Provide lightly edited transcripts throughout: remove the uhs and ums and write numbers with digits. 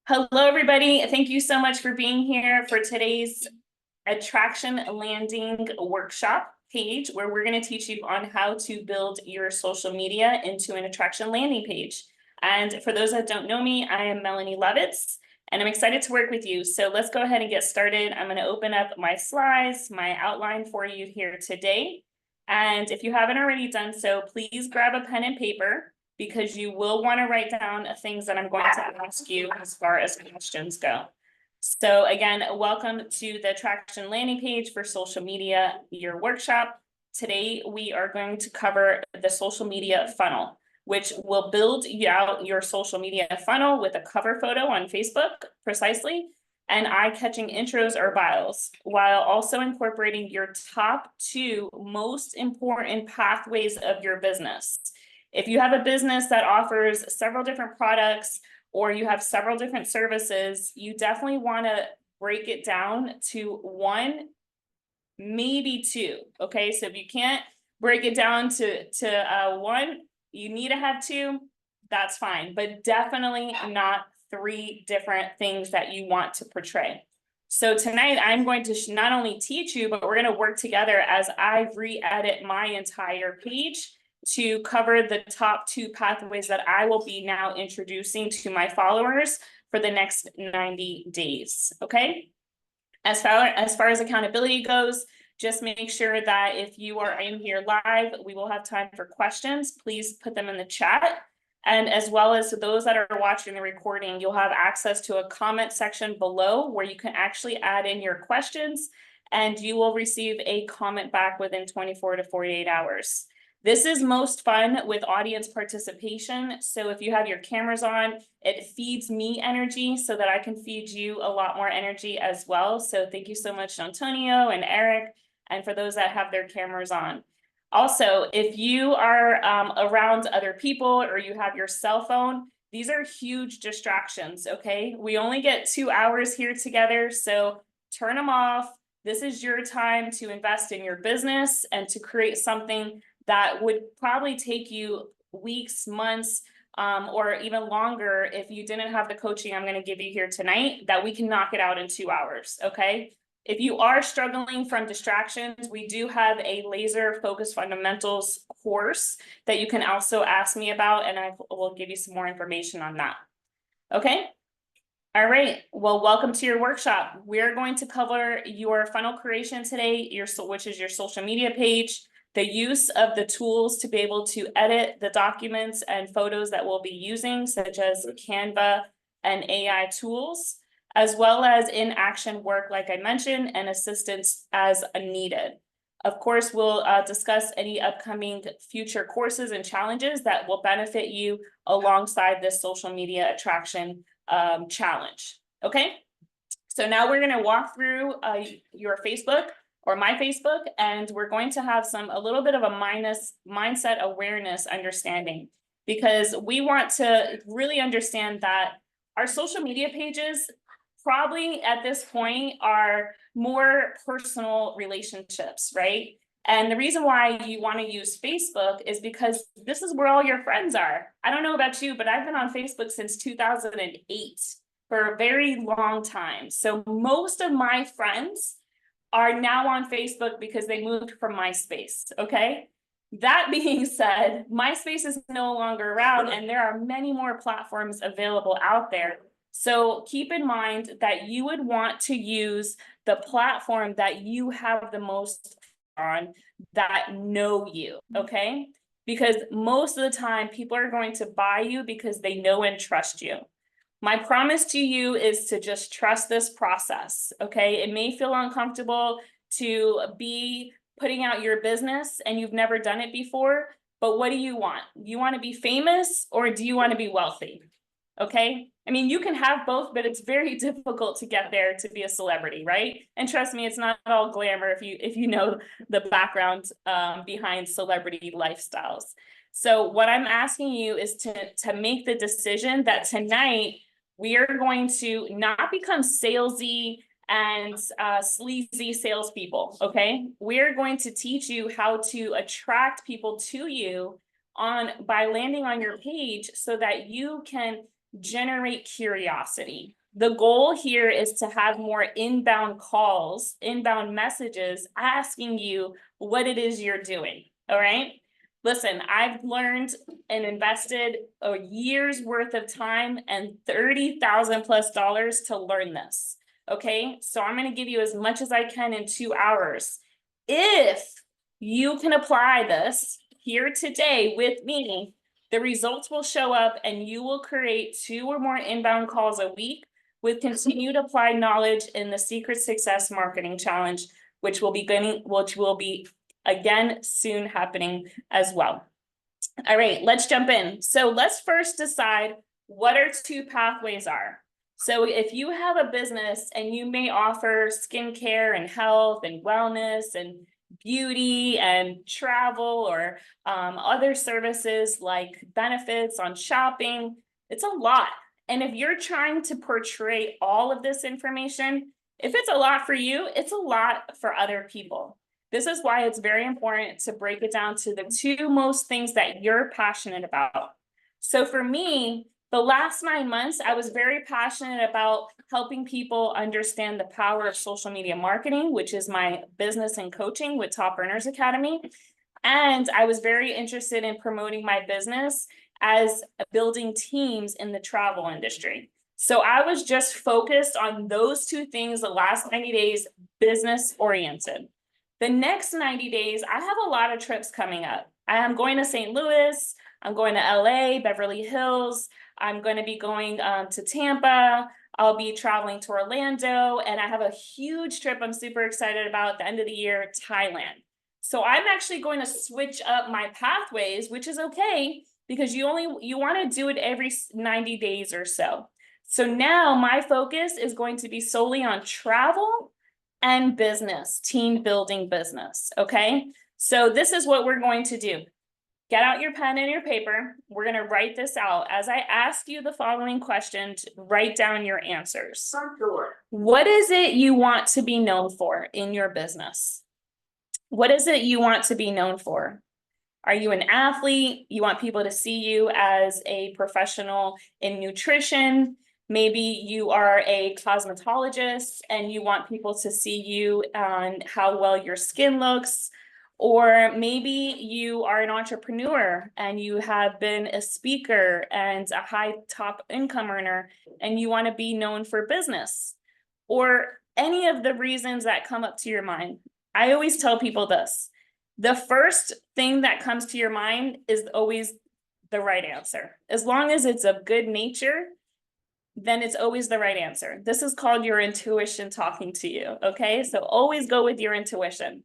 Hello, everybody. Thank you so much for being here for today's attraction landing workshop page, where we're going to teach you on how to build your social media into an attraction landing page. And for those that don't know me, I am Melanie Levitz, and I'm excited to work with you. So let's go ahead and get started. I'm going to open up my slides, my outline for you here today. And if you haven't already done so, please grab a pen and paper, because you will want to write down things that I'm going to ask you as far as questions go. So again, welcome to the attraction landing page for social media, your workshop. Today, we are going to cover the social media funnel, which will build out your social media funnel with a cover photo on Facebook, precisely, and eye-catching intros or bios, while also incorporating your top two most important pathways of your business. If you have a business that offers several different products, or you have several different services, you definitely want to break it down to one, maybe two. Okay, so if you can't break it down to one, you need to have two. That's fine, but definitely not three different things that you want to portray. So tonight I'm going to not only teach you, but we're going to work together as I re-edit my entire page to cover the top two pathways that I will be now introducing to my followers for the next 90 days. Okay. As far as accountability goes, just make sure that if you are in here live, we will have time for questions. Please put them in the chat. And as well as those that are watching the recording, you'll have access to a comment section below where you can actually add in your questions, and you will receive a comment back within 24 to 48 hours. This is most fun with audience participation. So if you have your cameras on, it feeds me energy so that I can feed you a lot more energy as well. So thank you so much, Antonio and Eric, and for those that have their cameras on. Also, if you are around other people or you have your cell phone, these are huge distractions, okay? We only get 2 hours here together, so turn them off. This is your time to invest in your business and to create something that would probably take you weeks, months, or even longer if you didn't have the coaching I'm going to give you here tonight, that we can knock it out in 2 hours, okay? If you are struggling from distractions, we do have a laser focused fundamentals course that you can also ask me about, and I will give you some more information on that. Okay. All right. Well, welcome to your workshop. We're going to cover your funnel creation today, which is your social media page, the use of the tools to be able to edit the documents and photos that we'll be using, such as Canva and AI tools, as well as in-action work, like I mentioned, and assistance as needed. Of course, we'll discuss any upcoming future courses and challenges that will benefit you alongside this social media attraction challenge. Okay, so now we're going to walk through your Facebook or my Facebook, and we're going to have a little bit of a mindset awareness understanding, because we want to really understand that our social media pages probably at this point are more personal relationships, right? And the reason why you want to use Facebook is because this is where all your friends are. I don't know about you, but I've been on Facebook since 2008 for a very long time. So most of my friends are now on Facebook because they moved from MySpace, okay? That being said, MySpace is no longer around, and there are many more platforms available out there. So keep in mind that you would want to use the platform that you have the most on, that know you, okay? Because most of the time, people are going to buy you because they know and trust you. My promise to you is to just trust this process, okay? It may feel uncomfortable to be putting out your business and you've never done it before, but what do you want? You want to be famous, or do you want to be wealthy? Okay. I mean, you can have both, but it's very difficult to get there to be a celebrity, right? And trust me, it's not all glamour if you know the background behind celebrity lifestyles. So what I'm asking you is to make the decision that tonight we are going to not become salesy and sleazy salespeople. Okay, we're going to teach you how to attract people to you by landing on your page, so that you can generate curiosity. The goal here is to have more inbound calls, inbound messages asking you what it is you're doing. All right. Listen, I've learned and invested a year's worth of time and $30,000+ to learn this. Okay. So I'm going to give you as much as I can in 2 hours. If you can apply this here today with me, the results will show up and you will create 2 or more inbound calls a week with continued applied knowledge in the Secret Success Marketing Challenge, which will be again soon happening as well. All right, let's jump in. So let's first decide what our 2 pathways are. So if you have a business and you may offer skincare and health and wellness and beauty and travel or other services like benefits on shopping, it's a lot. And if you're trying to portray all of this information, if it's a lot for you, it's a lot for other people. This is why it's very important to break it down to the 2 most things that you're passionate about. So for me, the last 9 months, I was very passionate about helping people understand the power of social media marketing, which is my business and coaching with Top Earners Academy. And I was very interested in promoting my business as building teams in the travel industry. So I was just focused on those 2 things the last 90 days, business oriented. The next 90 days, I have a lot of trips coming up. I am going to St. Louis, I'm going to LA, Beverly Hills, I'm going to be going to Tampa, I'll be traveling to Orlando, and I have a huge trip I'm super excited about at the end of the year, Thailand. So I'm actually going to switch up my pathways, which is okay, because you want to do it every 90 days or so. So now my focus is going to be solely on travel and business, team building business, okay? So this is what we're going to do. Get out your pen and your paper. We're going to write this out. As I ask you the following questions, write down your answers. Sure. What is it you want to be known for in your business? What is it you want to be known for? Are you an athlete? You want people to see you as a professional in nutrition. Maybe you are a cosmetologist and you want people to see you on how well your skin looks. Or maybe you are an entrepreneur and you have been a speaker and a high top income earner and you want to be known for business. Or any of the reasons that come up to your mind. I always tell people this. The first thing that comes to your mind is always the right answer. As long as it's of good nature, then it's always the right answer. This is called your intuition talking to you, okay? So always go with your intuition.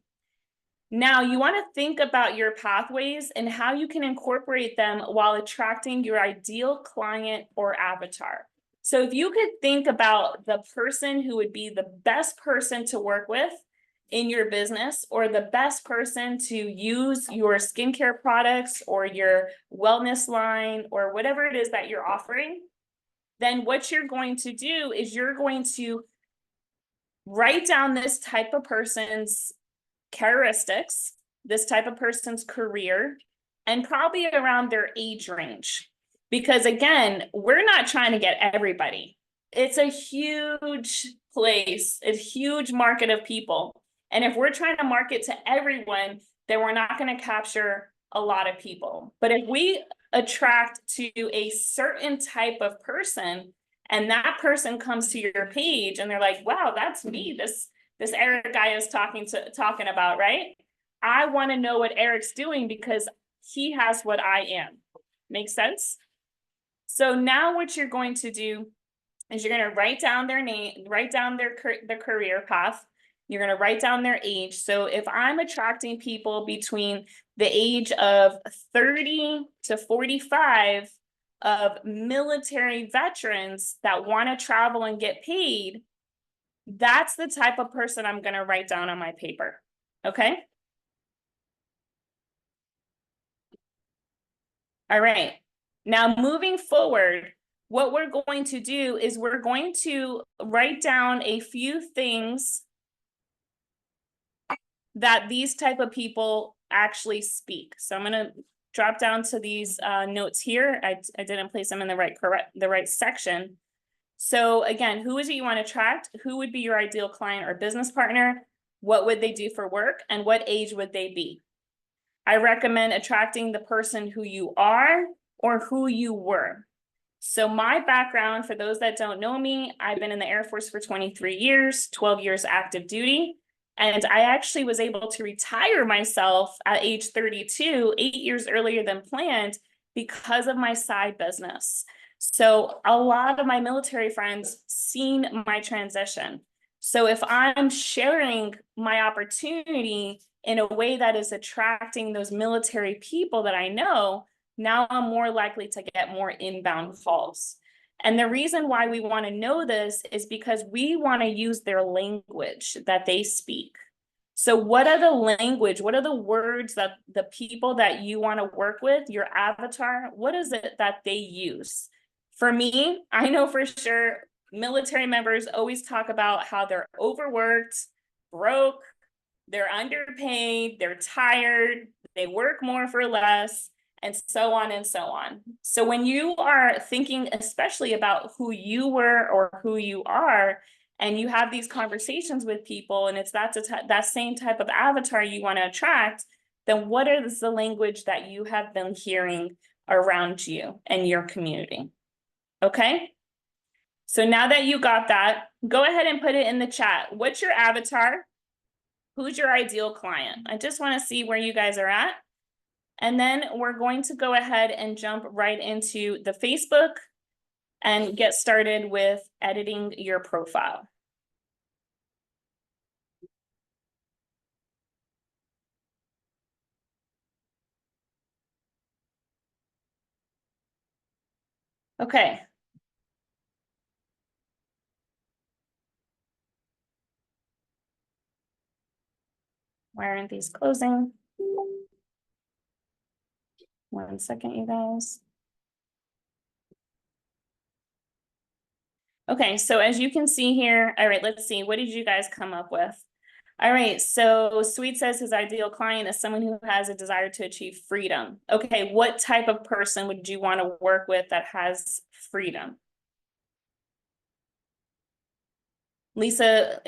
Now, you want to think about your pathways and how you can incorporate them while attracting your ideal client or avatar. So if you could think about the person who would be the best person to work with in your business, or the best person to use your skincare products or your wellness line or whatever it is that you're offering, then what you're going to do is you're going to write down this type of person's characteristics, this type of person's career, and probably around their age range. Because again, we're not trying to get everybody. It's a huge place, a huge market of people. And if we're trying to market to everyone, then we're not going to capture a lot of people. But if we attract to a certain type of person, and that person comes to your page and they're like, wow, that's me, this Eric guy is talking about, right? I want to know what Eric's doing because he has what I am. Make sense? So now what you're going to do is you're going to write down their name, write down their career path. You're going to write down their age. So if I'm attracting people between the age of 30 to 45 of military veterans that want to travel and get paid, that's the type of person I'm going to write down on my paper. Okay. All right. Now moving forward, what we're going to do is we're going to write down a few things that these type of people actually speak. So I'm going to drop down to these notes here. I didn't place them in the right section. So again, who is it you want to attract? Who would be your ideal client or business partner? What would they do for work? And what age would they be? I recommend attracting the person who you are or who you were. So my background, for those that don't know me, I've been in the Air Force for 23 years, 12 years active duty. And I actually was able to retire myself at age 32, 8 years earlier than planned, because of my side business. So a lot of my military friends seen my transition. So if I'm sharing my opportunity in a way that is attracting those military people that I know, now I'm more likely to get more inbound calls. And the reason why we want to know this is because we want to use their language that they speak. So what are the language, what are the words that the people that you want to work with, your avatar, what is it that they use? For me, I know for sure military members always talk about how they're overworked, broke, they're underpaid, they're tired, they work more for less, and so on and so on. So when you are thinking especially about who you were or who you are, and you have these conversations with people, and it's that same type of avatar you want to attract, then what is the language that you have been hearing around you and your community? Okay? So now that you got that, go ahead and put it in the chat. What's your avatar? Who's your ideal client? I just want to see where you guys are at. And then we're going to go ahead and jump right into the Facebook and get started with editing your profile. Okay. Why aren't these closing? 1 second, you guys. Okay, so as you can see here, all right, let's see, what did you guys come up with? All right, so Sweet says his ideal client is someone who has a desire to achieve freedom. Okay, what type of person would you want to work with that has freedom? Lisa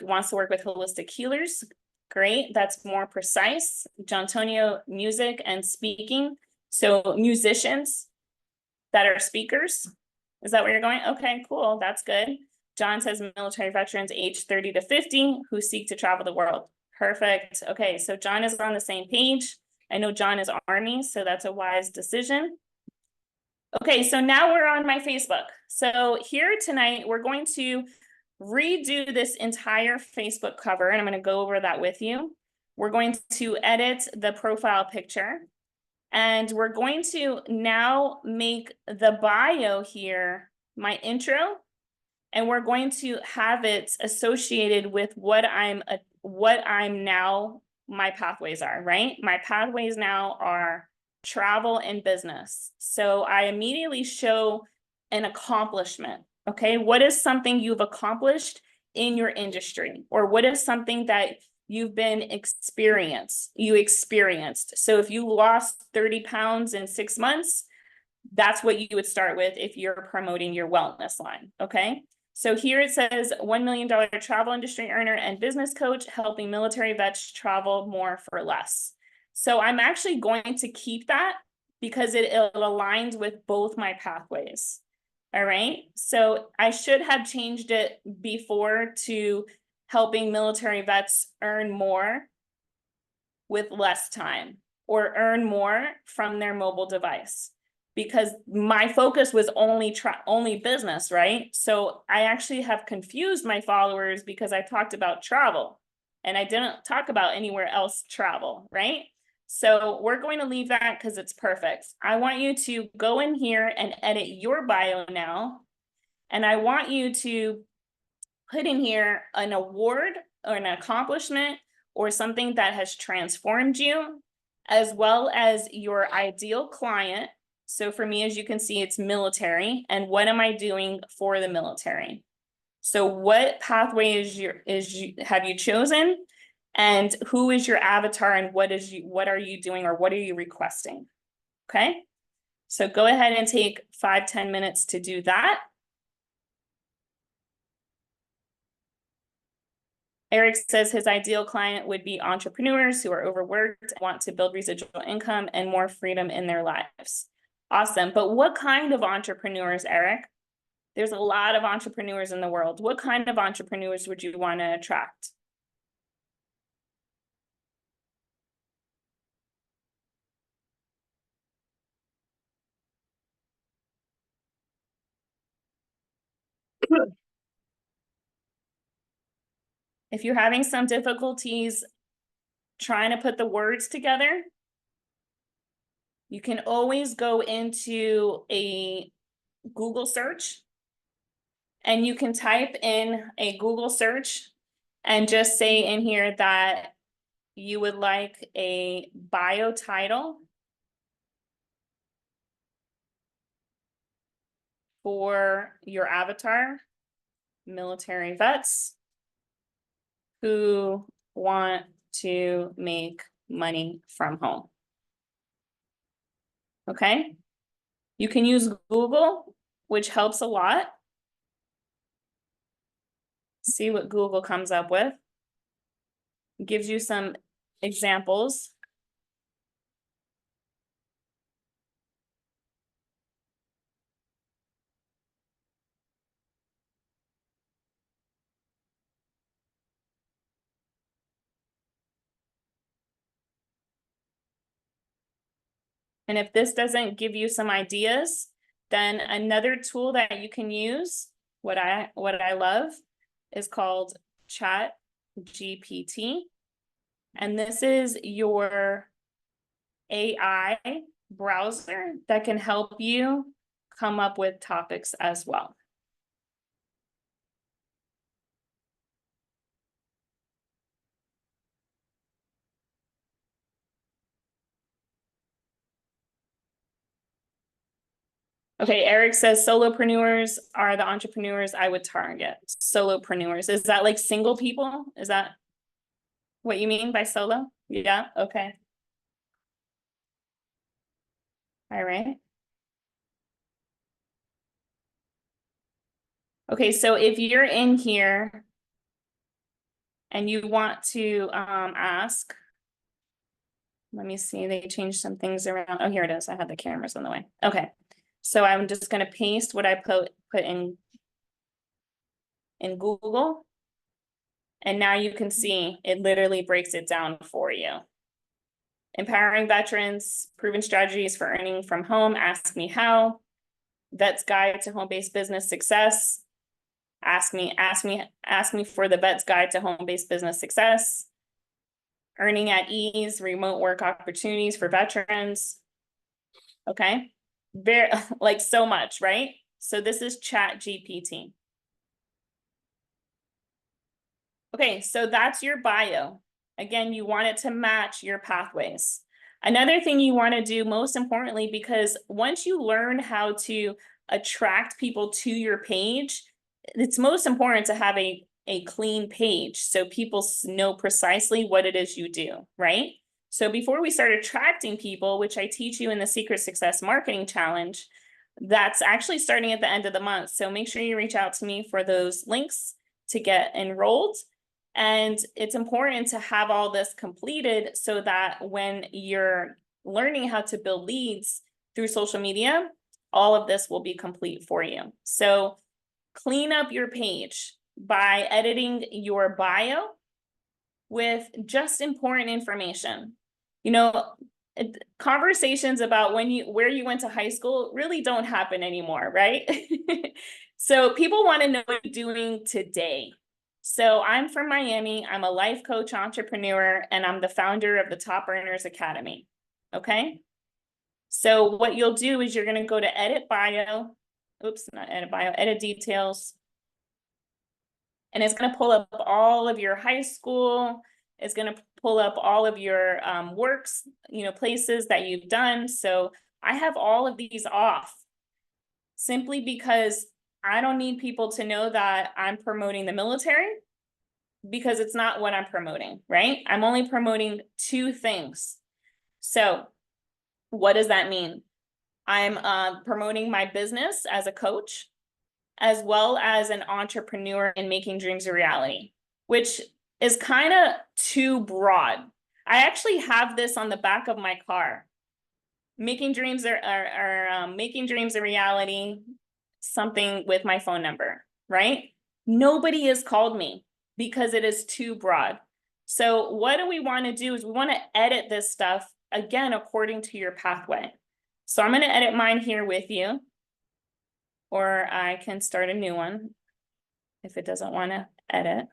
wants to work with holistic healers. Great, that's more precise. John Antonio, music and speaking. So musicians that are speakers. Is that where you're going? Okay, cool, that's good. John says military veterans age 30 to 50 who seek to travel the world. Perfect. Okay, so John is on the same page. I know John is Army, so that's a wise decision. Okay, so now we're on my Facebook. So here tonight, we're going to redo this entire Facebook cover, and I'm going to go over that with you. We're going to edit the profile picture, and we're going to now make the bio here my intro, and we're going to have it associated with what I'm now, my pathways are, right? My pathways now are travel and business. So I immediately show an accomplishment. Okay, what is something you've accomplished in your industry, or what is something that you've been experienced? So if you lost 30 pounds in 6 months, that's what you would start with if you're promoting your wellness line. Okay, so here it says $1 million travel industry earner and business coach, helping military vets travel more for less. So I'm actually going to keep that because it aligns with both my pathways. All right, so I should have changed it before to helping military vets earn more with less time, or earn more from their mobile device, because my focus was only business, right? So I actually have confused my followers because I talked about travel and I didn't talk about anywhere else travel, right? So we're going to leave that because it's perfect. I want you to go in here and edit your bio now. And I want you to put in here an award or an accomplishment or something that has transformed you, as well as your ideal client. So for me, as you can see, it's military. And what am I doing for the military? So what pathway have you chosen? And who is your avatar, and what are you doing, or what are you requesting? Okay, so go ahead and take 5-10 minutes to do that. Eric says his ideal client would be entrepreneurs who are overworked, want to build residual income and more freedom in their lives. Awesome. But what kind of entrepreneurs, Eric? There's a lot of entrepreneurs in the world. What kind of entrepreneurs would you want to attract? If you're having some difficulties trying to put the words together, you can always go into a Google search and you can type in a Google search and just say in here that you would like a bio title for your avatar, military vets who want to make money from home. Okay, you can use Google, which helps a lot. See what Google comes up with. It gives you some examples. And if this doesn't give you some ideas, then another tool that you can use, what I love, is called Chat GPT. And this is your AI browser that can help you come up with topics as well. Okay, Eric says solopreneurs are the entrepreneurs I would target. Solopreneurs, is that like single people? Is that what you mean by solo? Yeah, okay. All right. Okay, so if you're in here and you want to ask, let me see, they changed some things around. Oh, here it is. I had the cameras on the way. Okay, so I'm just going to paste what I put in Google. And now you can see it literally breaks it down for you. Empowering veterans, proven strategies for earning from home, ask me how, Vet's Guide to Home-Based Business Success, ask me for the Vet's Guide to Home-Based Business Success, earning at ease, remote work opportunities for veterans. Okay, very like so much, right? So this is Chat GPT. Okay, so that's your bio. Again, you want it to match your pathways. Another thing you want to do, most importantly, because once you learn how to attract people to your page, it's most important to have a clean page so people know precisely what it is you do, right? So before we start attracting people, which I teach you in the Secret Success Marketing Challenge, that's actually starting at the end of the month. So make sure you reach out to me for those links to get enrolled. And it's important to have all this completed so that when you're learning how to build leads through social media, all of this will be complete for you. So clean up your page by editing your bio with just important information. You know, conversations about where you went to high school really don't happen anymore, right? So people want to know what you're doing today. So I'm from Miami. I'm a life coach entrepreneur, and I'm the founder of the Top Earners Academy. Okay. So what you'll do is you're going to go to edit bio. Oops, not edit bio, edit details. And it's going to pull up all of your high school. It's going to pull up all of your works, places that you've done. So I have all of these off simply because I don't need people to know that I'm promoting the military, because it's not what I'm promoting, right? I'm only promoting two things. So what does that mean? I'm promoting my business as a coach, as well as an entrepreneur in making dreams a reality, which is kind of too broad. I actually have this on the back of my car. Making dreams making dreams a reality, something with my phone number, right? Nobody has called me because it is too broad. So what do we want to do is we want to edit this stuff again according to your pathway. So I'm going to edit mine here with you, or I can start a new one if it doesn't want to edit.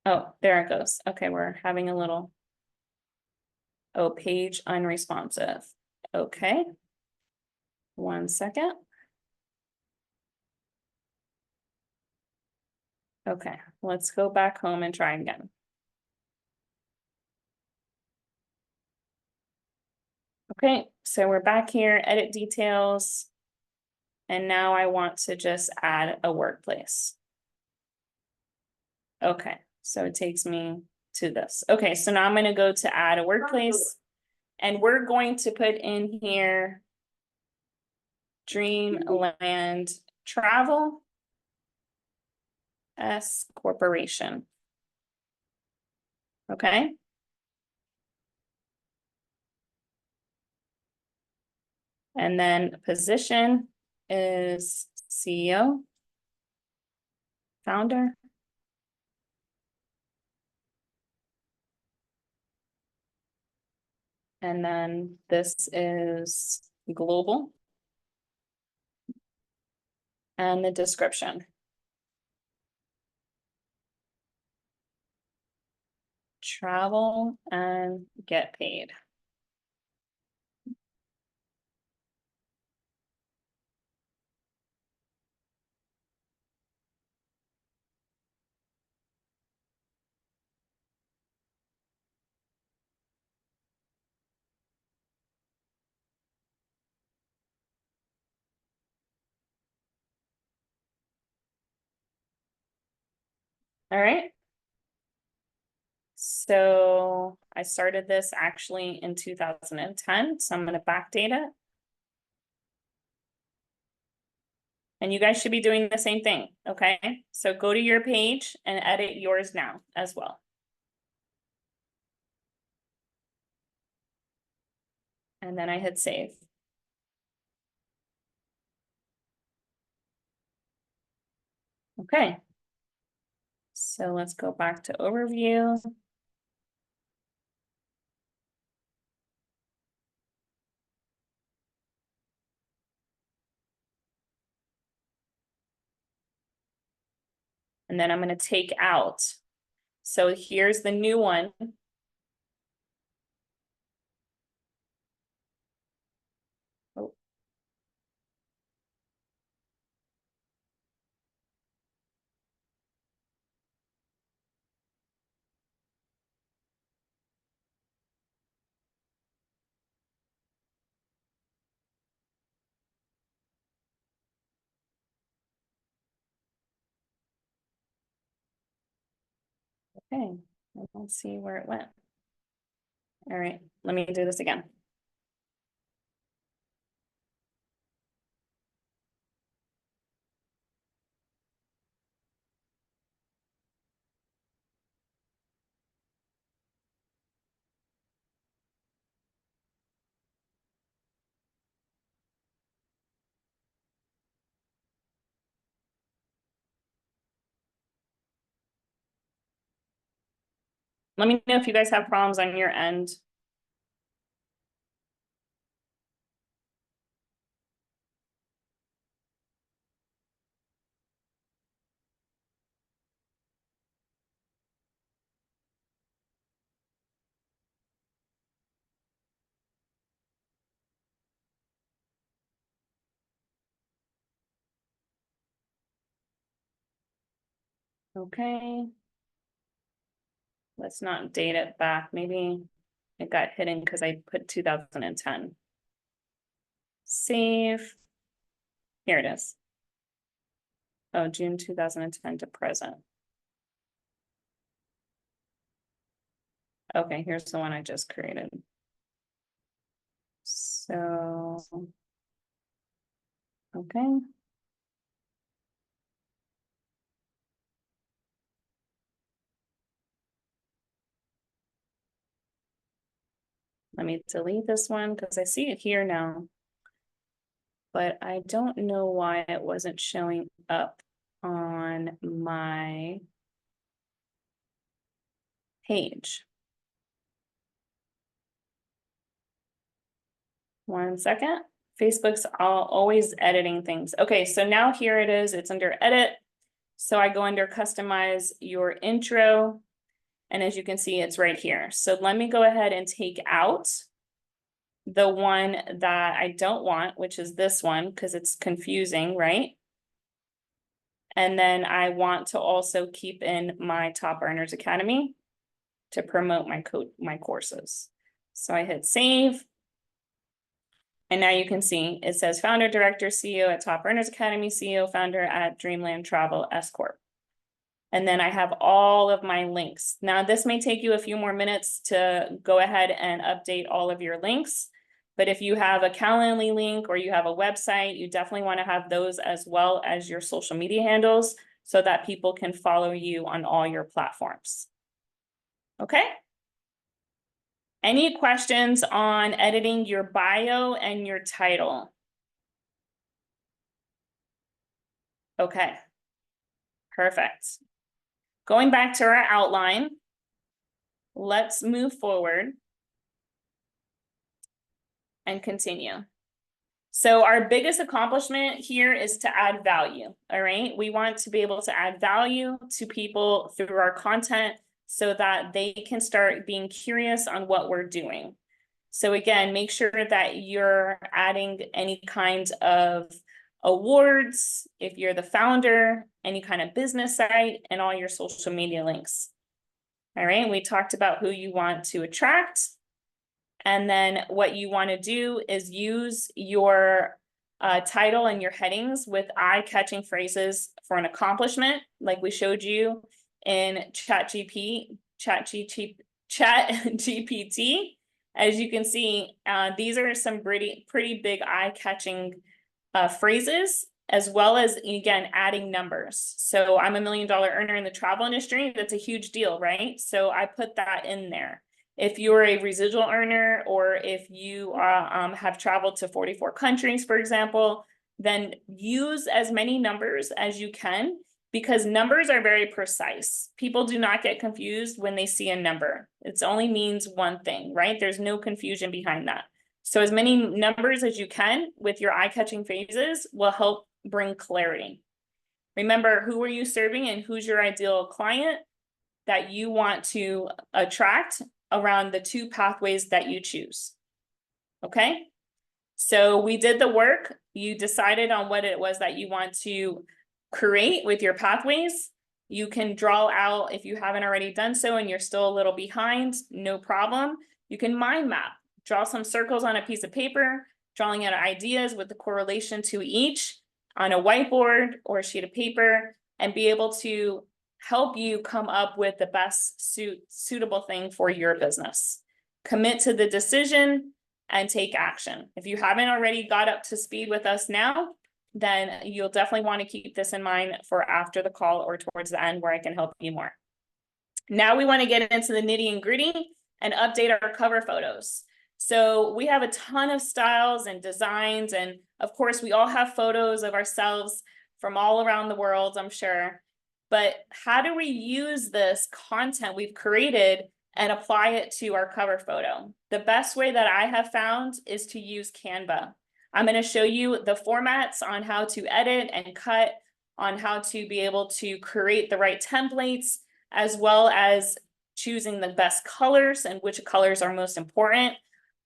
Oh, there it goes. Okay, we're having a little, oh, page unresponsive. Okay. 1 second. Okay, let's go back home and try again. Okay, so we're back here, edit details. And now I want to just add a workplace. Okay, so it takes me to this. Okay, so now I'm going to go to add a workplace. And we're going to put in here Dreamland Travel S Corporation. Okay. And then position is CEO, founder. And then this is global. And the description. Travel and get paid. All right. So I started this actually in 2010, so I'm going to backdate it. And you guys should be doing the same thing, okay? So go to your page and edit yours now as well. And then I hit save. Okay. So let's go back to overview. And then I'm going to take out. So here's the new one. Oh. Okay, let's see where it went. All right, let me do this again. Let me know if you guys have problems on your end. Okay. Let's not date it back. Maybe it got hidden because I put 2010. Save. Here it is. Oh, June 2010 to present. Okay, here's the one I just created. So, okay. Let me delete this one because I see it here now. But I don't know why it wasn't showing up on my page. 1 second. Facebook's always editing things. Okay, so now here it is. It's under edit. So I go under customize your intro. And as you can see, it's right here. So let me go ahead and take out the one that I don't want, which is this one, because it's confusing, right? And then I want to also keep in my Top Earners Academy to promote my courses. So I hit save. And now you can see it says founder, director, CEO at Top Earners Academy, CEO, founder at Dreamland Travel S Corp. And then I have all of my links. Now, this may take you a few more minutes to go ahead and update all of your links. But if you have a Calendly link or you have a website, you definitely want to have those as well as your social media handles so that people can follow you on all your platforms. Okay? Any questions on editing your bio and your title? Okay. Perfect. Going back to our outline, let's move forward and continue. So our biggest accomplishment here is to add value, all right? We want to be able to add value to people through our content so that they can start being curious on what we're doing. So again, make sure that you're adding any kind of awards, if you're the founder, any kind of business site, and all your social media links. All right, we talked about who you want to attract. And then what you want to do is use your title and your headings with eye-catching phrases for an accomplishment, like we showed you in ChatGPT. As you can see, these are some pretty big eye-catching phrases, as well as, again, adding numbers. So I'm $1 million earner in the travel industry. That's a huge deal, right? So I put that in there. If you're a residual earner, or if you have traveled to 44 countries, for example, then use as many numbers as you can, because numbers are very precise. People do not get confused when they see a number. It only means one thing, right? There's no confusion behind that. So as many numbers as you can with your eye-catching phrases will help bring clarity. Remember, who are you serving and who's your ideal client that you want to attract around the 2 pathways that you choose. Okay, so we did the work. You decided on what it was that you want to create with your pathways. You can draw out, if you haven't already done so and you're still a little behind, no problem. You can mind map, draw some circles on a piece of paper, drawing out ideas with the correlation to each on a whiteboard or a sheet of paper, and be able to help you come up with the best suitable thing for your business. Commit to the decision and take action. If you haven't already got up to speed with us now, then you'll definitely want to keep this in mind for after the call or towards the end where I can help you more. Now we want to get into the nitty and gritty and update our cover photos. So we have a ton of styles and designs, and of course we all have photos of ourselves from all around the world, I'm sure. But how do we use this content we've created and apply it to our cover photo? The best way that I have found is to use Canva. I'm going to show you the formats on how to edit and cut, on how to be able to create the right templates, as well as choosing the best colors and which colors are most important,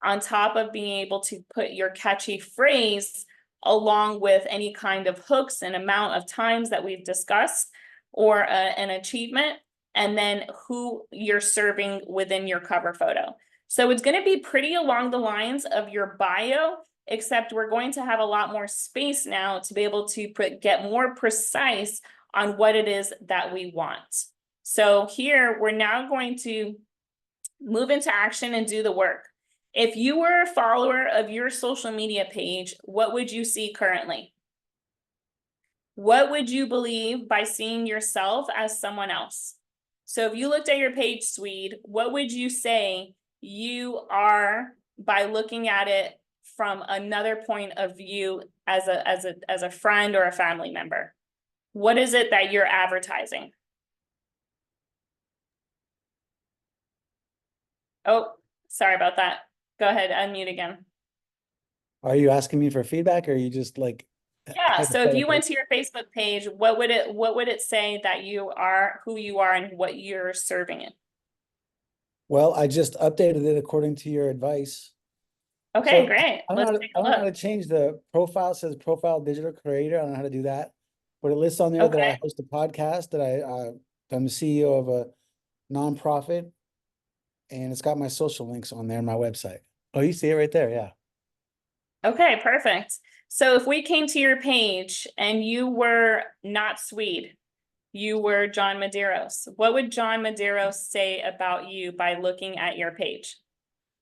on top of being able to put your catchy phrase along with any kind of hooks and amount of times that we've discussed, or an achievement, and then who you're serving within your cover photo. So it's going to be pretty along the lines of your bio, except we're going to have a lot more space now to be able to get more precise on what it is that we want. So here we're now going to Move into action and do the work. If you were a follower of your social media page, what would you see currently? What would you believe by seeing yourself as someone else? So if you looked at your page, Swede, what would you say you are by looking at it from another point of view as a friend or a family member? What is it that you're advertising? Oh, sorry about that. Go ahead, unmute again. Are you asking me for feedback, or are you just like? Yeah, so if you went to your Facebook page, what would it say that you are, who you are, and what you're serving it? Well, I just updated it according to your advice. Okay, So great. I Let's don't take a know how to look. change the profile. It says profile digital creator. I don't know how to do that. But it lists on there that Okay, I host a podcast, that I'm the CEO of a nonprofit, and it's got my social links on there, my website. Oh, you see it right there, yeah. okay, perfect. So if we came to your page and you were not Swede, you were John Medeiros, what would John Medeiros say about you by looking at your page?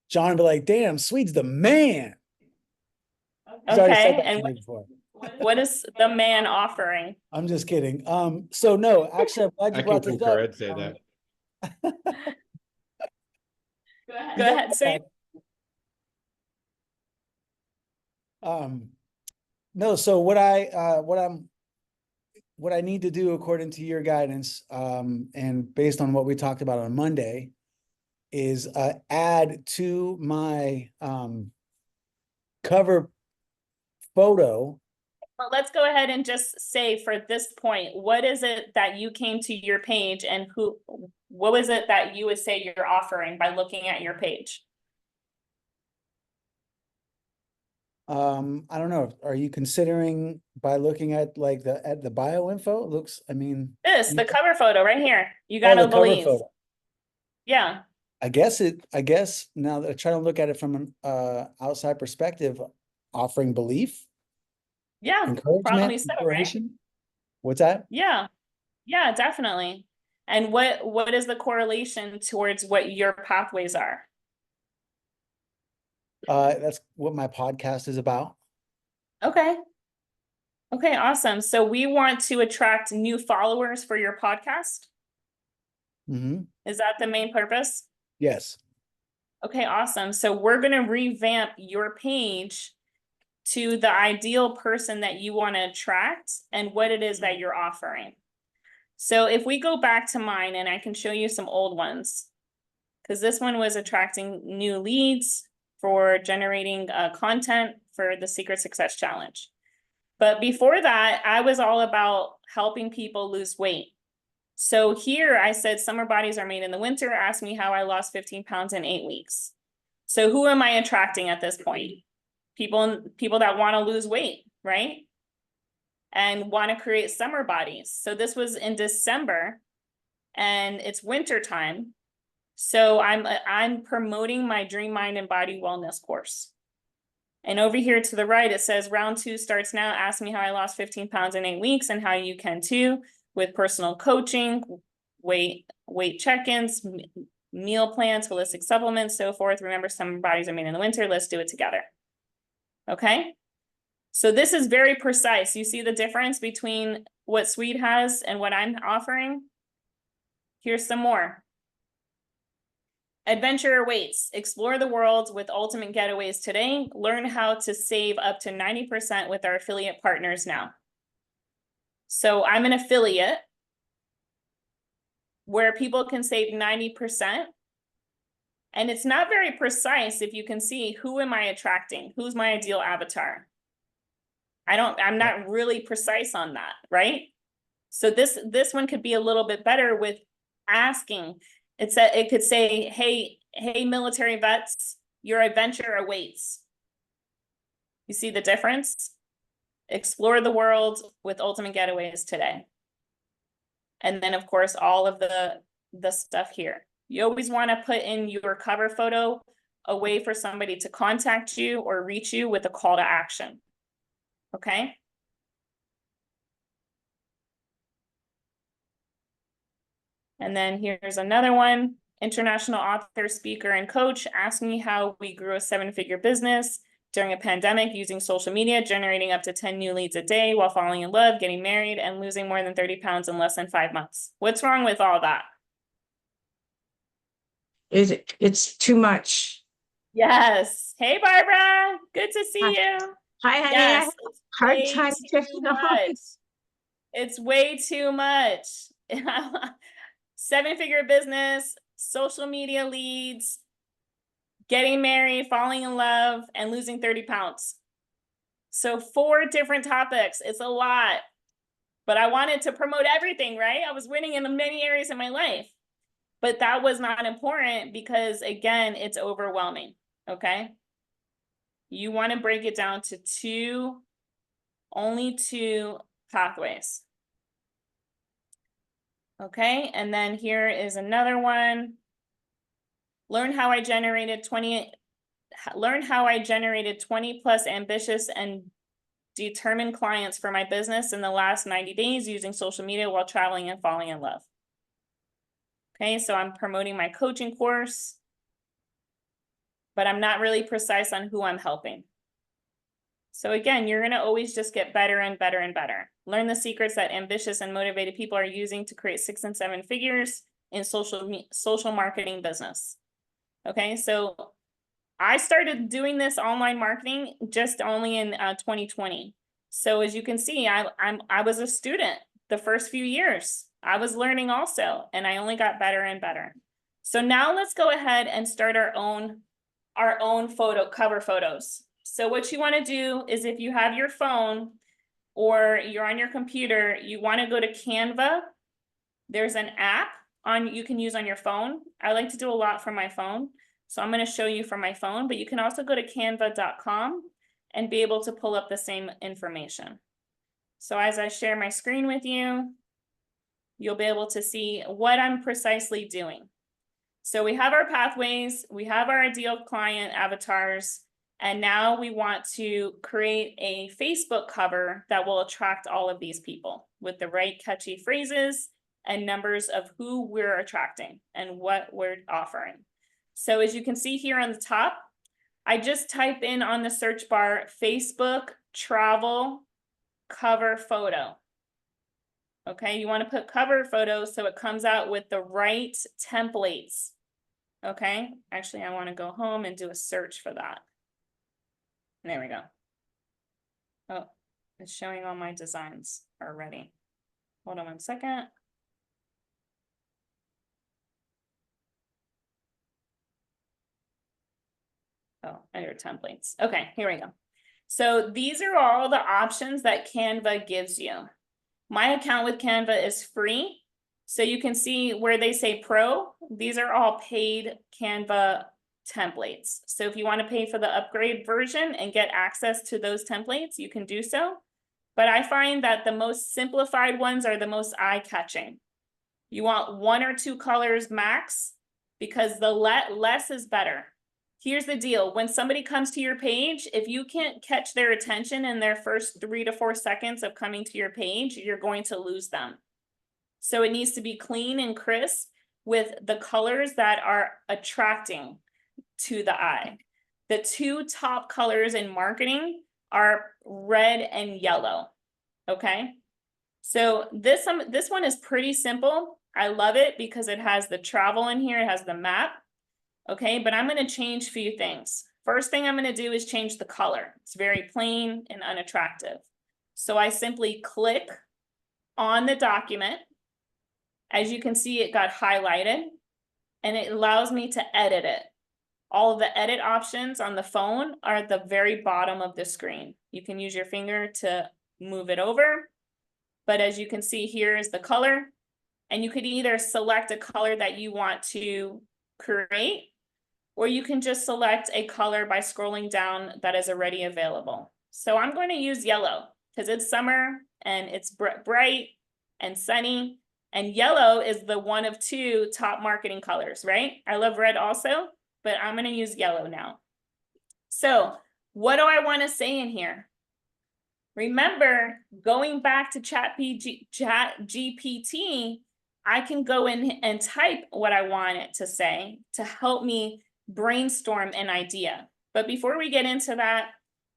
John would be like, damn, Swede's the man. He's already said Okay, that to and me before. what is the man offering? I'm just kidding. So no, actually, I'm glad you I can brought this concur. up. I'd say that. Go ahead, say. Um, no, so what I need to do according to your guidance, and based on what we talked about on Monday, is add to my cover photo. Well, let's go ahead and just say for this point, what is it that you came to your page and what was it that you would say you're offering by looking at your page? I don't know. Are you considering by looking at like the bio info? It looks, I mean, The cover photo right here. You oh, gotta the cover believe. photo. Yeah, I guess now that I try to look at it from an outside perspective, offering belief, yeah, encouragement, probably so, right? inspiration. What's that? Yeah, yeah, definitely. And what is the correlation towards what your pathways are? That's what my podcast is about. Okay. Okay, awesome. So we want to attract new followers for your podcast. Mm-hmm. Is that the main purpose? Yes. Okay, awesome. So we're gonna revamp your page to the ideal person that you want to attract and what it is that you're offering. So if we go back to mine, and I can show you some old ones, because this one was attracting new leads for generating content for the Secret Success Challenge. But before that, I was all about helping people lose weight. So here I said, summer bodies are made in the winter. Ask me how I lost 15 pounds in 8 weeks. So who am I attracting at this point? People that want to lose weight, right? And want to create summer bodies. So this was in December and it's winter time. So I'm promoting my Dream Mind and Body Wellness course. And over here to the right, it says round 2 starts now. Ask me how I lost 15 pounds in 8 weeks and how you can too, with personal coaching, weight check-ins, meal plans, holistic supplements, so forth. Remember, summer bodies are made in the winter. Let's do it together. Okay. So this is very precise. You see the difference between what Swede has and what I'm offering? Here's some more. Adventure awaits. Explore the world with Ultimate Getaways today. Learn how to save up to 90% with our affiliate partners now. So I'm an affiliate where people can save 90%. And it's not very precise if you can see who am I attracting? Who's my ideal avatar? I'm not really precise on that, right? So this one could be a little bit better with asking. It could say, hey, military vets, your adventure awaits. You see the difference? Explore the world with Ultimate Getaways today. And then of course, all of the stuff here. You always want to put in your cover photo a way for somebody to contact you or reach you with a call to action. Okay. And then here's another one. international author, speaker, and coach, asked me how we grew a 7-figure business during a pandemic using social media, generating up to 10 new leads a day while falling in love, getting married, and losing more than 30 pounds in less than 5 months. What's wrong with all that? It's too much. Yes. Hey, Barbara. Good to see you. Hi, honey. Yes, I it's hard way time too to know. much. It's way too much. 7-figure business, social media leads, getting married, falling in love, and losing 30 pounds. So 4 different topics. It's a lot. But I wanted to promote everything, right? I was winning in many areas in my life. But that was not important because, again, it's overwhelming, okay? You want to break it down to only 2 pathways. Okay, and then here is another one. Learn how I generated 20 plus ambitious and determined clients for my business in the last 90 days using social media while traveling and falling in love. Okay, so I'm promoting my coaching course, but I'm not really precise on who I'm helping. So again, you're going to always just get better and better and better. Learn the secrets that ambitious and motivated people are using to create 6 and 7 figures in social marketing business. Okay, so I started doing this online marketing just only in 2020. So as you can see, I was a student the first few years. I was learning also, and I only got better and better. So now let's go ahead and start our own cover photos. So what you want to do is, if you have your phone or you're on your computer, you want to go to Canva. There's an app you can use on your phone. I like to do a lot from my phone. So I'm going to show you from my phone, but you can also go to canva.com and be able to pull up the same information. So as I share my screen with you, you'll be able to see what I'm precisely doing. So we have our pathways, we have our ideal client avatars, and now we want to create a Facebook cover that will attract all of these people with the right catchy phrases and numbers of who we're attracting and what we're offering. So as you can see here on the top, I just type in on the search bar, Facebook travel cover photo. Okay, you want to put cover photo so it comes out with the right templates. Okay, actually, I want to go home and do a search for that. There we go. Oh, it's showing all my designs already. Hold on 1 second. Oh, under templates. Okay, here we go. So these are all the options that Canva gives you. My account with Canva is free. So you can see where they say pro, these are all paid Canva templates. So if you want to pay for the upgrade version and get access to those templates, you can do so. But I find that the most simplified ones are the most eye-catching. You want 1 or 2 colors max, because the less is better. Here's the deal. When somebody comes to your page, if you can't catch their attention in their first 3 to 4 seconds of coming to your page, you're going to lose them. So it needs to be clean and crisp with the colors that are attracting to the eye. The 2 top colors in marketing are red and yellow. Okay. So this one is pretty simple. I love it because it has the travel in here. It has the map. Okay, but I'm going to change a few things. First thing I'm going to do is change the color. It's very plain and unattractive. So I simply click on the document. As you can see, it got highlighted and it allows me to edit it. All of the edit options on the phone are at the very bottom of the screen. You can use your finger to move it over. But as you can see, here is the color. And you could either select a color that you want to create, or you can just select a color by scrolling down that is already available. So I'm going to use yellow because it's summer and it's bright and sunny. And yellow is the one of 2 top marketing colors, right? I love red also, but I'm going to use yellow now. So what do I want to say in here? Remember, going back to ChatGPT, I can go in and type what I want it to say to help me brainstorm an idea. But before we get into that,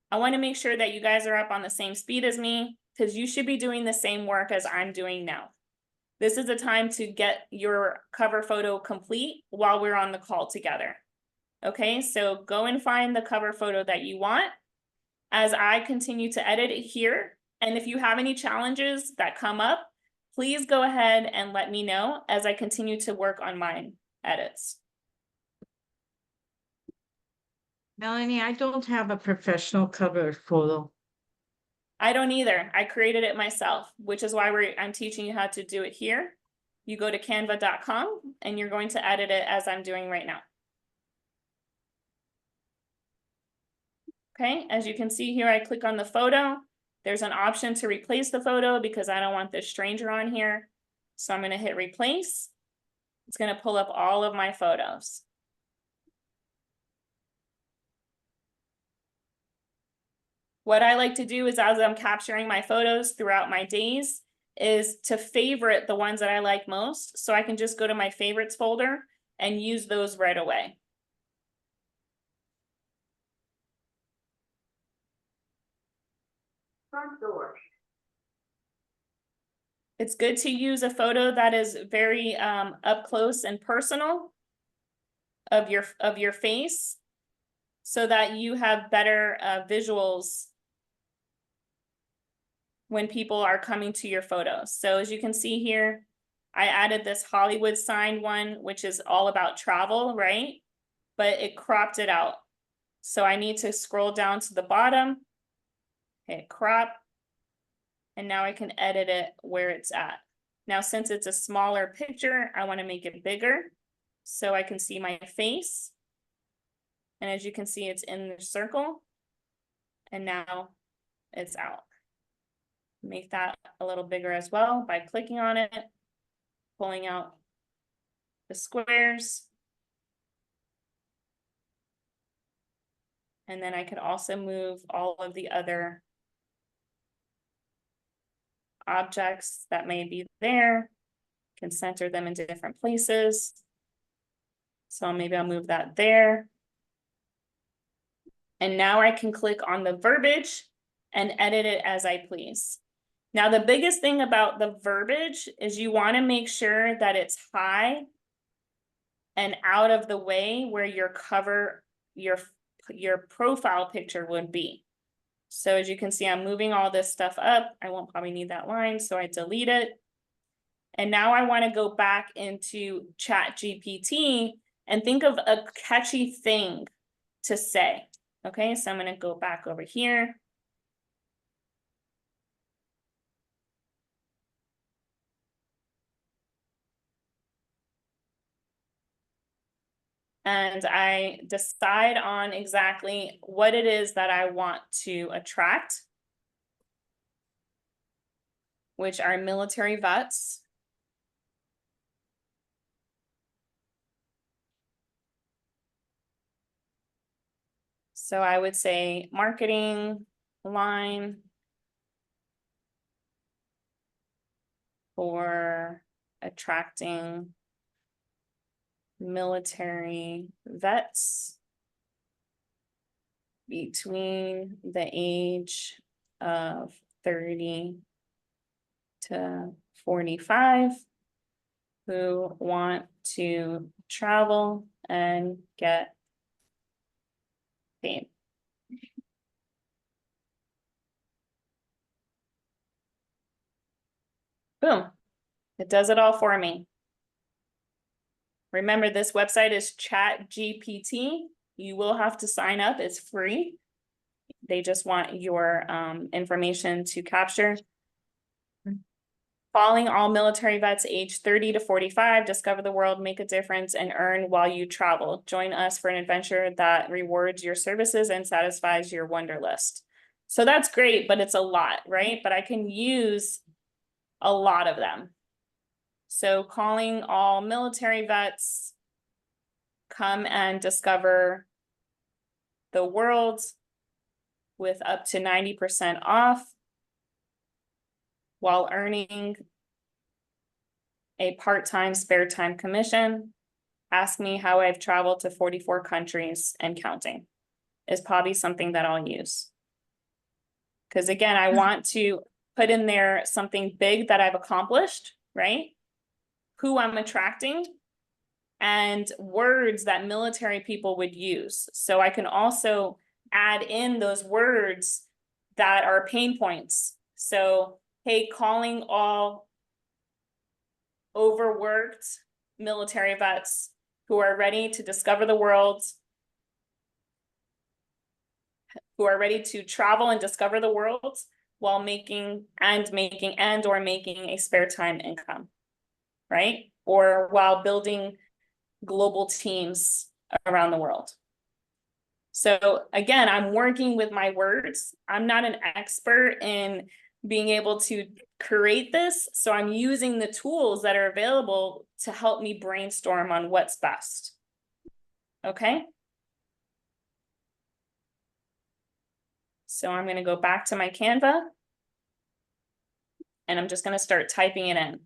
I want to make sure that you guys are up on the same speed as me, because you should be doing the same work as I'm doing now. This is a time to get your cover photo complete while we're on the call together. Okay, so go and find the cover photo that you want as I continue to edit it here. And if you have any challenges that come up, please go ahead and let me know as I continue to work on my edits. Melanie, I don't have a professional cover photo. I don't either. I created it myself, which is why I'm teaching you how to do it here. You go to canva.com and you're going to edit it as I'm doing right now. Okay, as you can see here, I click on the photo. There's an option to replace the photo because I don't want this stranger on here. So I'm going to hit replace. It's going to pull up all of my photos. What I like to do is, as I'm capturing my photos throughout my days, is to favorite the ones that I like most. So I can just go to my favorites folder and use those right away. Front door. It's good to use a photo that is very up close and personal of your face, so that you have better visuals when people are coming to your photos. So as you can see here, I added this Hollywood sign one, which is all about travel, right? But it cropped it out. So I need to scroll down to the bottom, hit crop, and now I can edit it where it's at. Now, since it's a smaller picture, I want to make it bigger so I can see my face. And as you can see, it's in the circle. And now it's out. Make that a little bigger as well by clicking on it, pulling out the squares. And then I could also move all of the other objects that may be there, can center them into different places. So maybe I'll move that there. And now I can click on the verbiage and edit it as I please. Now, the biggest thing about the verbiage is you want to make sure that it's high and out of the way where your cover, your profile picture would be. So as you can see, I'm moving all this stuff up. I won't probably need that line, so I delete it. And now I want to go back into ChatGPT and think of a catchy thing to say. Okay, so I'm going to go back over here. And I decide on exactly what it is that I want to attract, which are military vets. So I would say marketing line for attracting military vets between the age of 30 to 45 who want to travel and get paid. Boom. It does it all for me. Remember, this website is ChatGPT. You will have to sign up. It's free. They just want your information to capture. Calling all military vets age 30 to 45, discover the world, make a difference, and earn while you travel. Join us for an adventure that rewards your services and satisfies your wanderlust. So that's great, but it's a lot, right? But I can use a lot of them. So calling all military vets, come and discover the world with up to 90% off while earning a part-time spare time commission. Ask me how I've traveled to 44 countries and counting. Is probably something that I'll use. Because again, I want to put in there something big that I've accomplished, right? Who I'm attracting and words that military people would use. So I can also add in those words that are pain points. So, hey, calling all overworked military vets who are ready to discover the world, who are ready to travel and discover the world while making a spare time income, right? Or while building global teams around the world. So again, I'm working with my words. I'm not an expert in being able to create this. So I'm using the tools that are available to help me brainstorm on what's best. Okay. So I'm going to go back to my Canva. And I'm just going to start typing it in.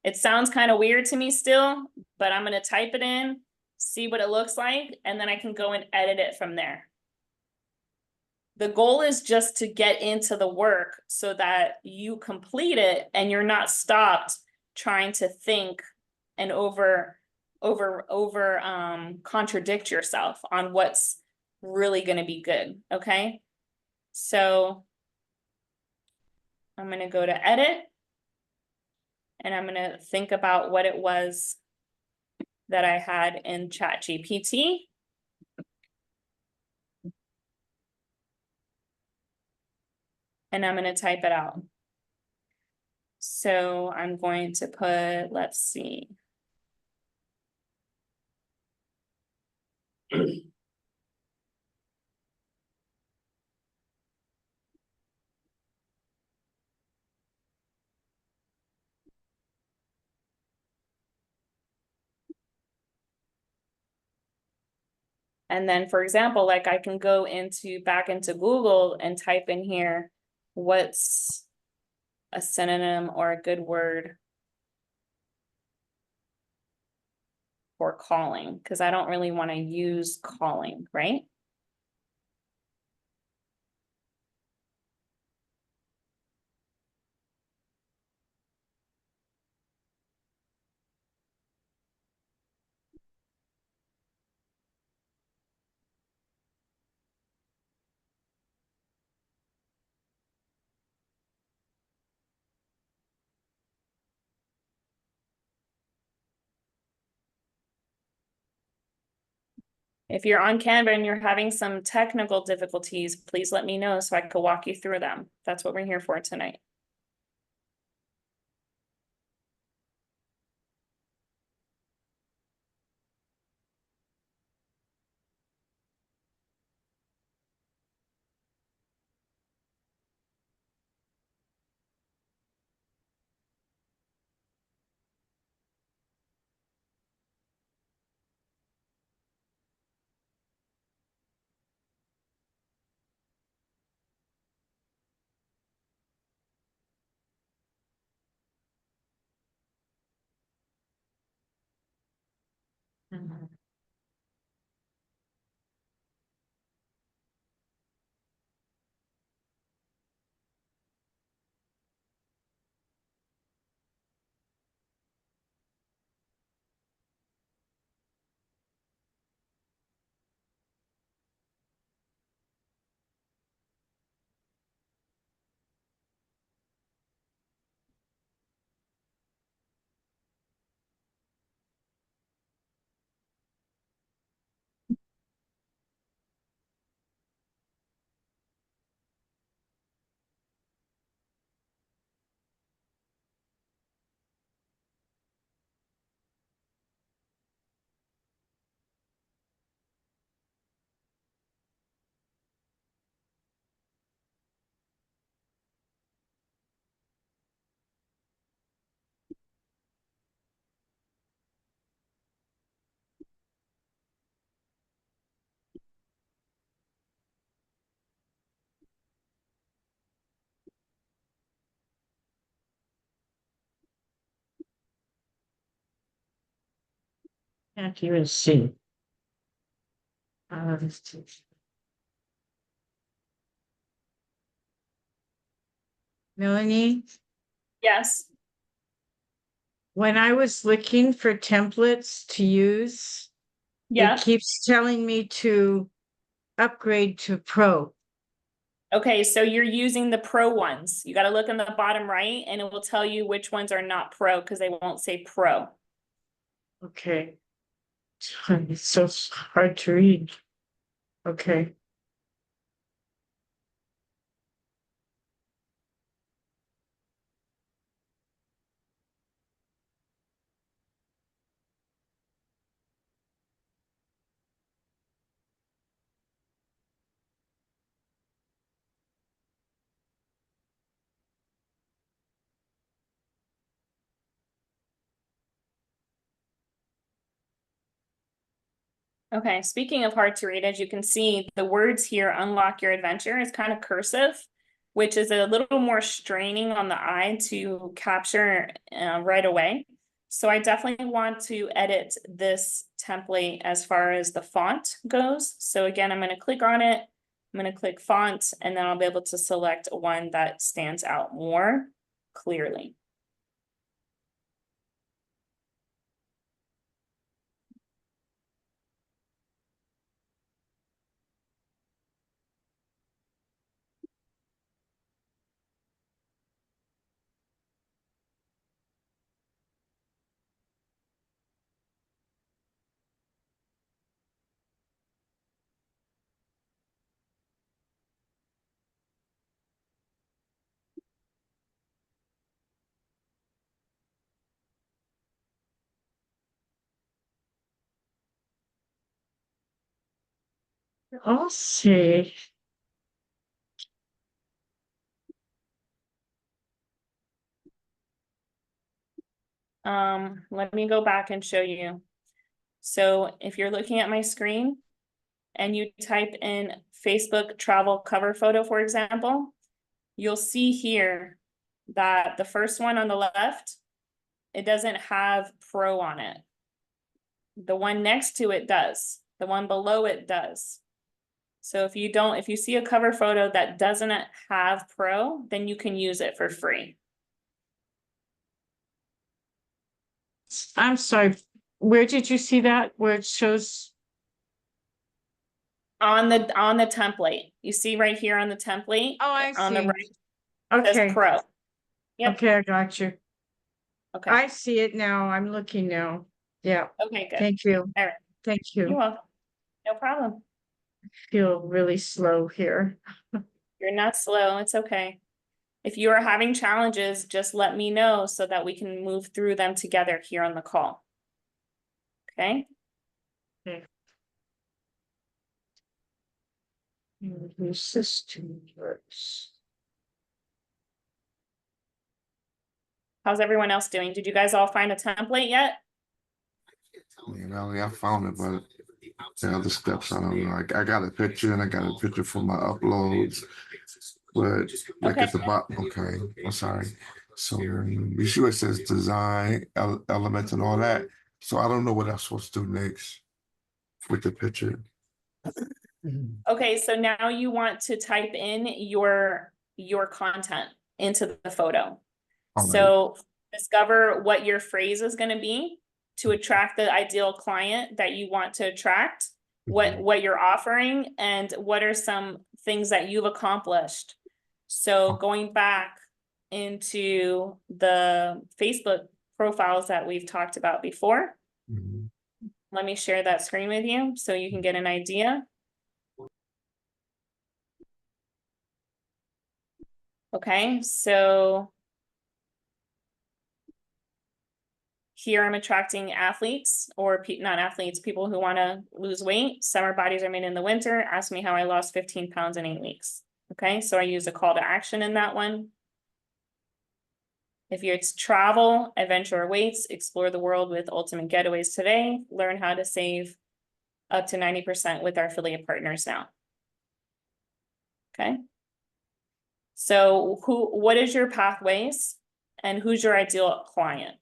It sounds kind of weird to me still, but I'm going to type it in, see what it looks like, and then I can go and edit it from there. The goal is just to get into the work so that you complete it and you're not stopped trying to think and contradict yourself on what's really going to be good. Okay. So I'm going to go to edit and I'm going to think about what it was that I had in ChatGPT. And I'm going to type it out. So I'm going to put, let's see. And then, for example, like I can go back into Google and type in here, what's a synonym or a good word for calling? Because I don't really want to use calling, right? If you're on Canva and you're having some technical difficulties, please let me know so I can walk you through them. That's what we're here for tonight. Can't even see. Melanie, Yes, when I was looking for templates to use, it yeah. keeps telling me to upgrade to Pro. Okay, so you're using the pro ones. You gotta look in the bottom right and it will tell you which ones are not pro because they won't say pro. Okay. It's so hard to read. Okay. Okay, speaking of hard to read, as you can see, the words here, unlock your adventure, is kind of cursive, which is a little more straining on the eye to capture right away. So I definitely want to edit this template as far as the font goes. So again, I'm going to click on it. I'm going to click font, and then I'll be able to select one that stands out more clearly. I'll see. Let me go back and show you. So if you're looking at my screen and you type in Facebook travel cover photo, for example, you'll see here that the first one on the left, it doesn't have pro on it. The one next to it does. The one below it does. So if you see a cover photo that doesn't have pro, then you can use it for free. I'm sorry. Where did you see that? Where it shows? On the template, you see right here on the template. Oh, I On the see. right, it says Okay. pro. Yep. Okay, I got you. Okay, I see it now. I'm looking now. Yeah. okay, good. Thank you. All right, Thank you're you. welcome. No problem. Feel really slow here. You're not slow, it's okay. If you are having challenges, just let me know so that we can move through them together here on the call. Okay, Your system works. how's everyone else doing? Did you guys all find a template yet? You know, yeah, I found it, but the other steps, I don't know. I got a picture and I got a picture for my uploads, but like Okay. at the bottom, okay, I'm sorry. So you see what it says design, elements and all that. So I don't know what I'm supposed to do next with the picture. Okay, so now you want to type in your content into the photo. All right. So discover what your phrase is going to be to attract the ideal client that you want to attract, what you're offering, and what are some things that you've accomplished. So going back into the Facebook profiles that we've talked about before, Mhm. let me share that screen with you so you can get an idea. Okay, so here I'm attracting athletes or not athletes, people who want to lose weight. Summer bodies are made in the winter. Ask me how I lost 15 pounds in 8 weeks. Okay, so I use a call to action in that one. If you're travel, adventure awaits, explore the world with Ultimate Getaways today, learn how to save up to 90% with our affiliate partners now. Okay. So what is your pathways and who's your ideal client?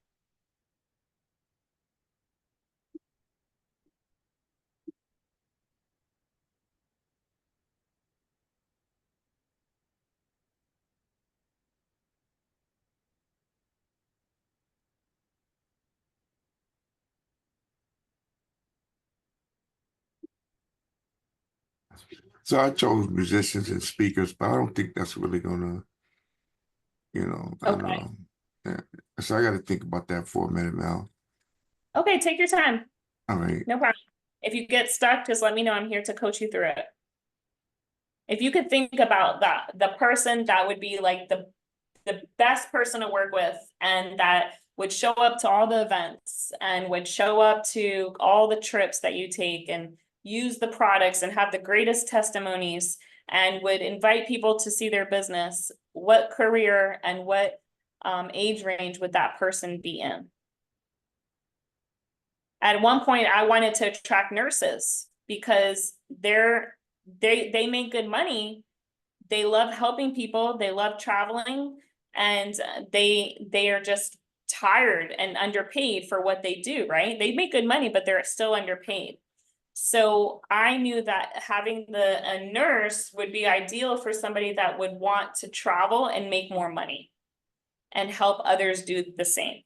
So I chose musicians and speakers, but I don't think that's really gonna, I don't Okay. know. Yeah. So I gotta think about that for a minute now. Okay, take your time. All right. No problem. If you get stuck, just let me know. I'm here to coach you through it. If you could think about that, the person that would be like the best person to work with and that would show up to all the events and would show up to all the trips that you take and use the products and have the greatest testimonies and would invite people to see their business, what career and what age range would that person be in? At one point, I wanted to attract nurses because they make good money. They love helping people. They love traveling, and they are just tired and underpaid for what they do, right? They make good money, but they're still underpaid. So I knew that having a nurse would be ideal for somebody that would want to travel and make more money and help others do the same.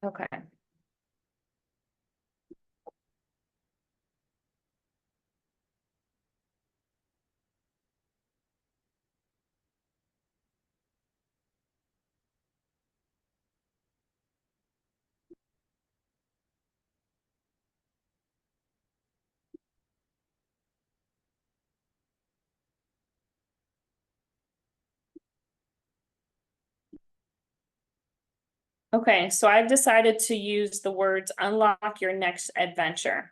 Okay. Okay, so I've decided to use the words unlock your next adventure.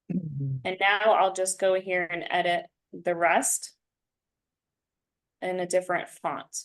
And now I'll just go here and edit the rest in a different font.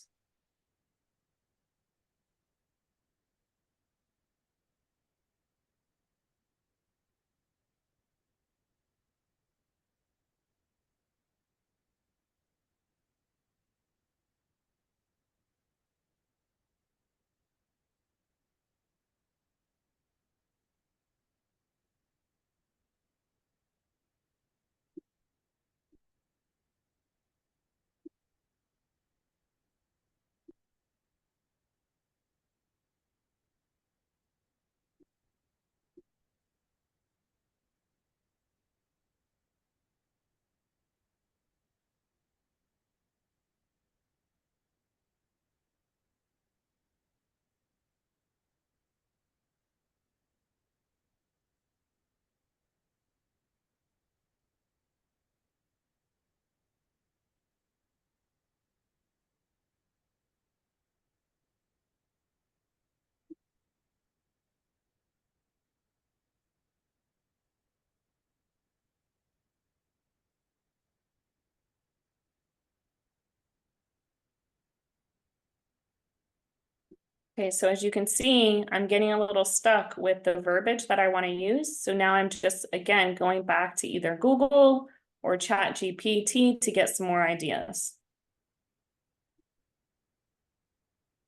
Okay, so as you can see, I'm getting a little stuck with the verbiage that I want to use. So now I'm just, again, going back to either Google or ChatGPT to get some more ideas.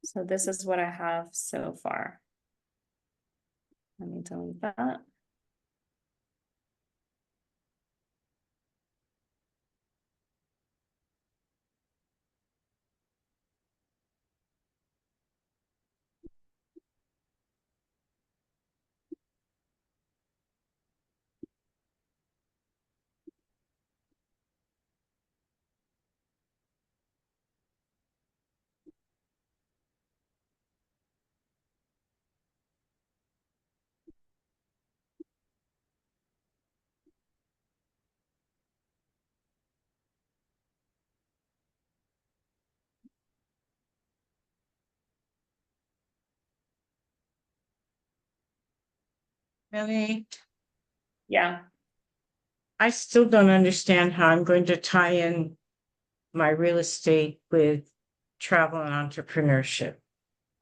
So this is what I have so far. Let me delete that. Melanie, Yeah. I still don't understand how I'm going to tie in my real estate with travel and entrepreneurship.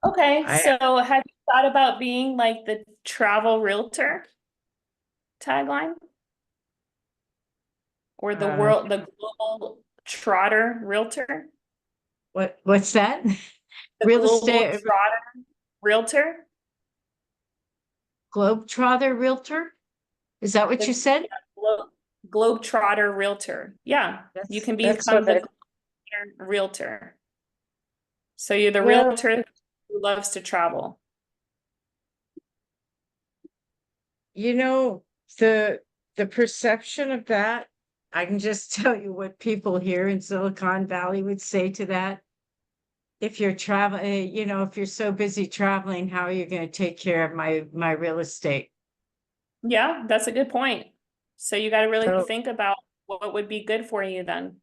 Okay, I- so have you thought about being like the travel realtor? tagline? Or the Uh, the global trotter realtor? what's that? The Real global estate, trotter realtor? Globetrotter Realtor? Is that what The- you said? Globetrotter realtor. Yeah, you can That's become what the I- Globetrotter realtor. So you're the Well- realtor who loves to travel. You know, the perception of that, I can just tell you what people here in Silicon Valley would say to that. If you're traveling, you know, if you're so busy traveling, how are you going to take care of my real estate? Yeah, that's a good point. So you got to really So- think about what would be good for you then.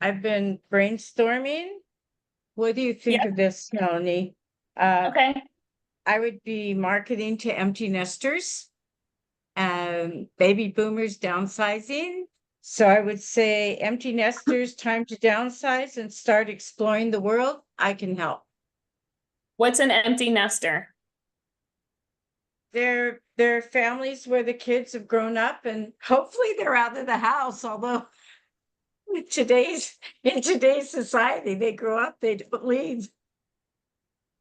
I've been brainstorming. What do you think Yeah. of this, Melanie? Okay. I would be marketing to empty nesters and baby boomers downsizing. So I would say empty nesters, time to downsize and start exploring the world. I can help. What's an empty nester? They're families where the kids have grown up and hopefully they're out of the house, although in today's society, they grow up, they don't leave.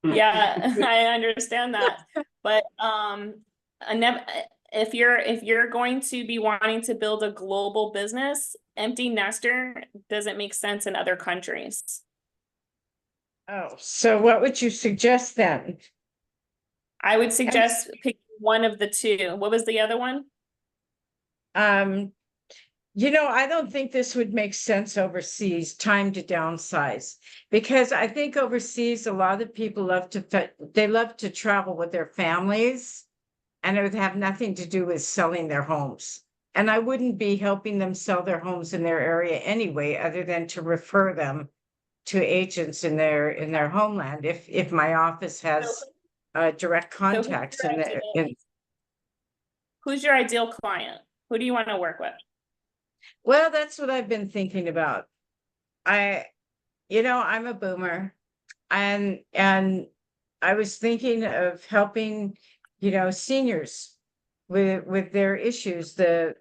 Yeah, I understand that. But if you're going to be wanting to build a global business, empty nester doesn't make sense in other countries. Oh, so what would you suggest then? I would suggest pick one of the two. What was the other one? You know, I don't think this would make sense overseas, time to downsize. Because I think overseas, a lot of people they love to travel with their families. And it would have nothing to do with selling their homes. And I wouldn't be helping them sell their homes in their area anyway, other than to refer them to agents in their homeland. If my office has direct contacts Who's your ideal client? Who do you want to work with? well, that's what I've been thinking about. I'm a boomer and I was thinking of helping, seniors with their issues. The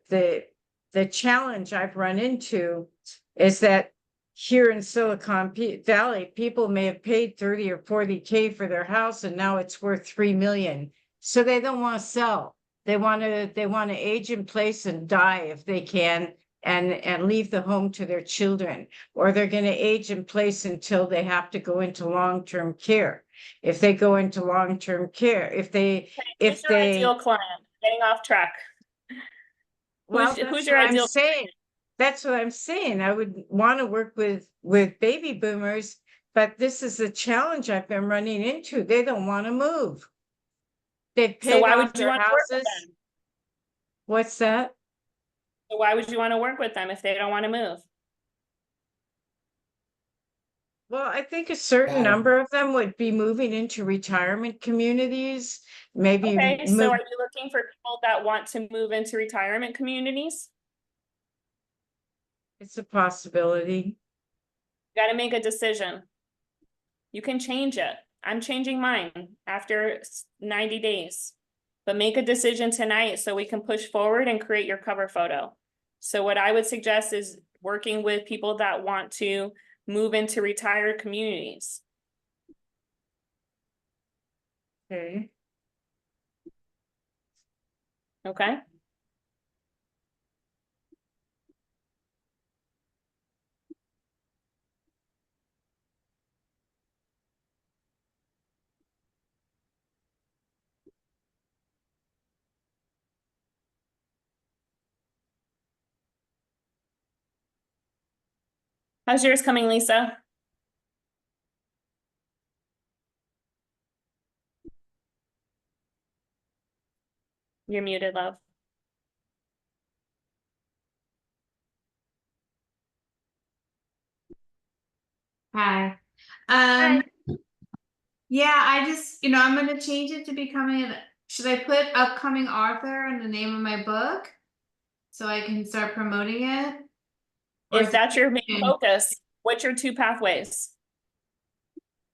challenge I've run into is that here in Valley, people may have paid 30 or 40K for their house and now it's worth 3 million. So they don't want to sell. They want to age in place and die if they can and leave the home to their children, or they're going to age in place until they have to go into long-term care. If they go into long-term care, if Who's your ideal client? Getting off track. well, Who's your ideal? That's what I'm saying. I would want to work with baby boomers, but this is a challenge I've been running into. They don't want to move. They've So paid why off would you their want to work with houses. them? What's that? So why would you want to work with them if they don't want to move? Well, I think a certain Got it. number of them would be moving into retirement communities, maybe Okay, so move. are you looking for people that want to move into retirement communities? It's a possibility. Got to make a decision. You can change it. I'm changing mine after 90 days. But make a decision tonight so we can push forward and create your cover photo. So what I would suggest is working with people that want to move into retired communities. Okay. Okay. How's yours coming, Lisa? You're muted, love. Hi. Hi. Yeah, I just, I'm gonna change it to becoming, should I put upcoming author in the name of my book? So I can start promoting it? Or If is that's it- your main focus, what's your 2 pathways?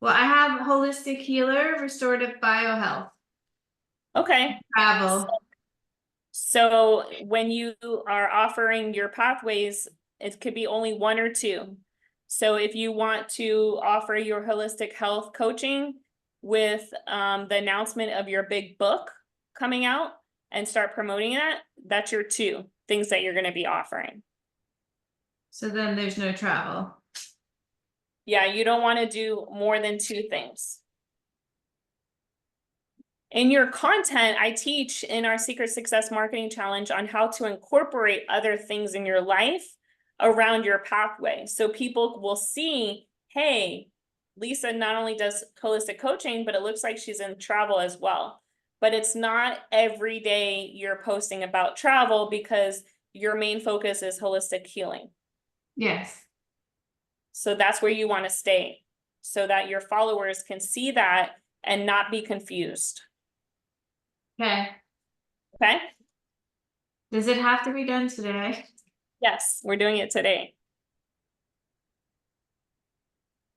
Well, I have holistic healer, restorative biohealth, Okay. travel. So when you are offering your pathways, it could be only 1 or 2. So if you want to offer your holistic health coaching with the announcement of your big book coming out and start promoting that, that's your 2 things that you're going to be offering. So then there's no travel. Yeah, you don't want to do more than 2 things. In your content, I teach in our Secret Success Marketing Challenge on how to incorporate other things in your life around your pathway. So people will see, hey, Lisa not only does holistic coaching, but it looks like she's in travel as well. But it's not every day you're posting about travel because your main focus is holistic healing. Yes. So that's where you want to stay so that your followers can see that and not be confused. Okay. Okay? Does it have to be done today? Yes, we're doing it today.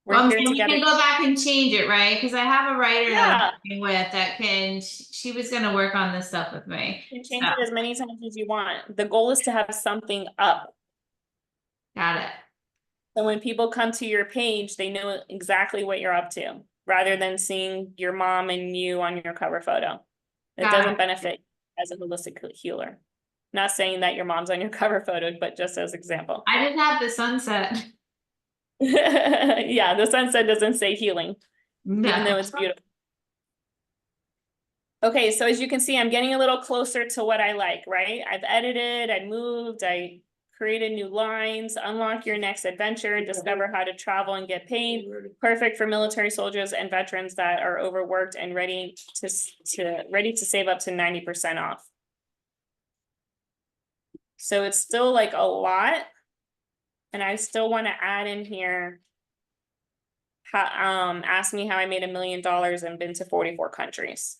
We're Well, I'm here saying we together. can go back and change it, right? Because I have a writer that Yeah. I'm working with that can, she was gonna work on this stuff with me. You can change it as many times as you want. The goal is to have something up. Got it. So when people come to your page, they know exactly what you're up to, rather than seeing your mom and you on your cover photo. It Got doesn't it. benefit as a holistic healer. Not saying that your mom's on your cover photo, but just as example. I didn't have the sunset. Yeah, the sunset doesn't say healing, even though No. it's beautiful. Okay, so as you can see, I'm getting a little closer to what I like, right? I've edited, I moved, I created new lines, unlock your next adventure, discover how to travel and get paid. Perfect for military soldiers and veterans that are overworked and ready to save up to 90% off. So it's still like a lot. And I still want to add in here, ask me how I made $1 million and been to 44 countries.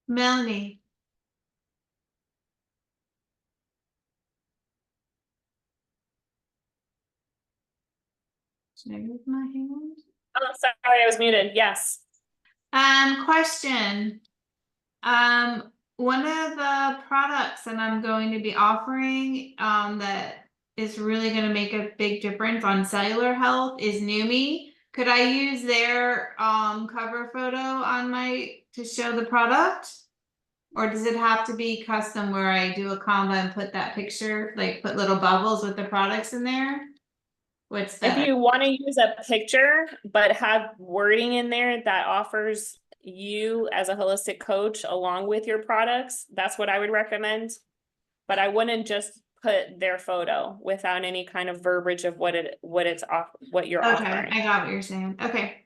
Melanie. Should I move my hand? Oh, sorry, I was muted. Yes. Question. One of the products that I'm going to be offering, that is really gonna make a big difference on cellular health is Numi. Could I use their, cover photo on to show the product? Or does it have to be custom where I do a combo and put that picture, like put little bubbles with the products in there? What's If that? you want to use a picture, but have wording in there that offers you as a holistic coach along with your products, that's what I would recommend. But I wouldn't just put their photo without any kind of verbiage of what you're Okay, offering. I got what you're saying. Okay.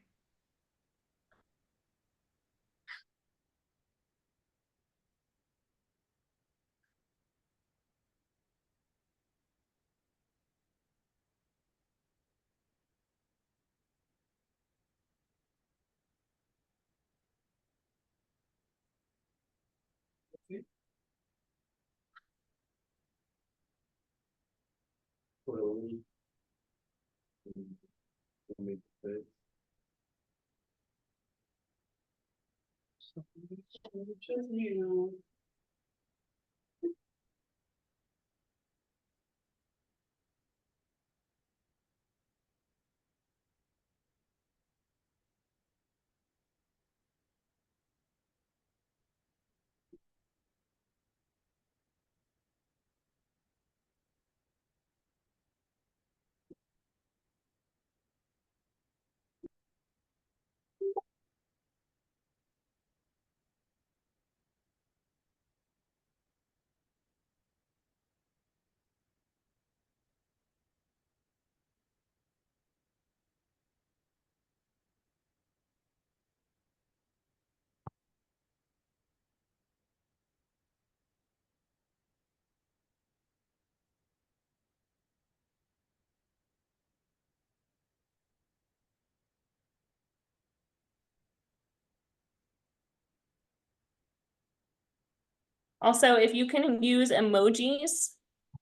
Also, if you can use emojis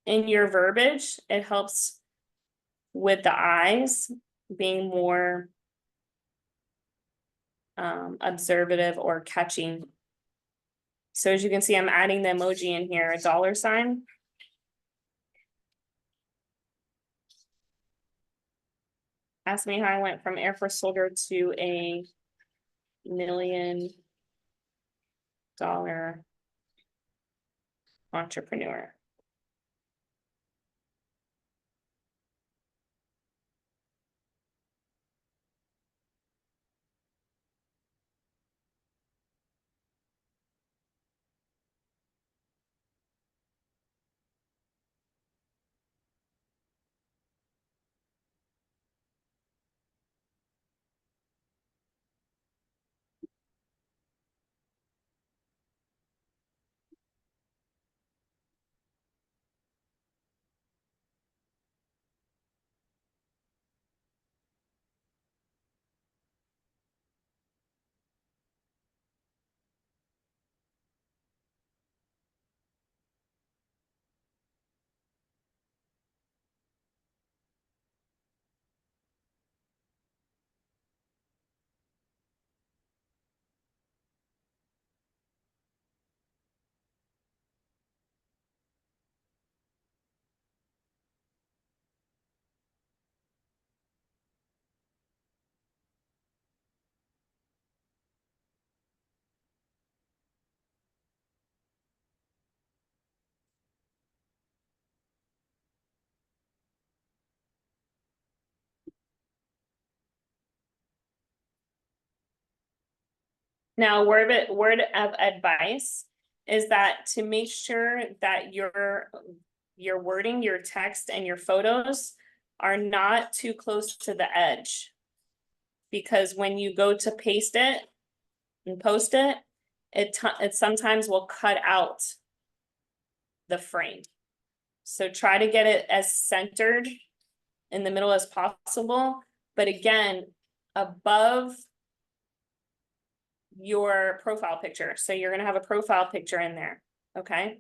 in your verbiage, it helps with the eyes being more observative or catching. So as you can see, I'm adding the emoji in here, a dollar sign. Ask me how I went from Air Force soldier to a $1 million entrepreneur. Now, word of advice is that to make sure that your wording, your text and your photos are not too close to the edge. Because when you go to paste it and post it, it sometimes will cut out the frame. So try to get it as centered in the middle as possible, but again, above your profile picture. So you're gonna have a profile picture in there, okay?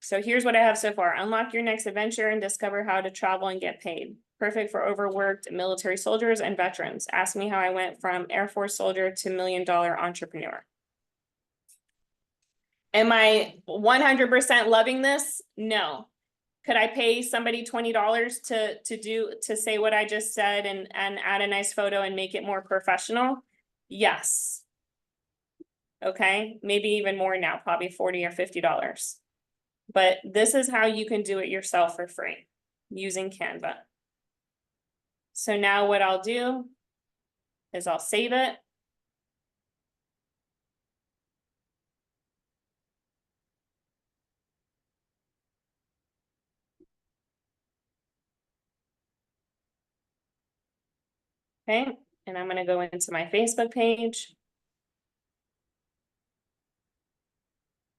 So here's what I have so far. Unlock your next adventure and discover how to travel and get paid. Perfect for overworked military soldiers and veterans. Ask me how I went from Air Force soldier to $1 million entrepreneur. Am I 100% loving this? No. Could I pay somebody $20 to say what I just said and add a nice photo and make it more professional? Yes. Okay, maybe even more now, probably $40 or $50. But this is how you can do it yourself for free using Canva. So now what I'll do is I'll save it. Okay, and I'm gonna go into my Facebook page.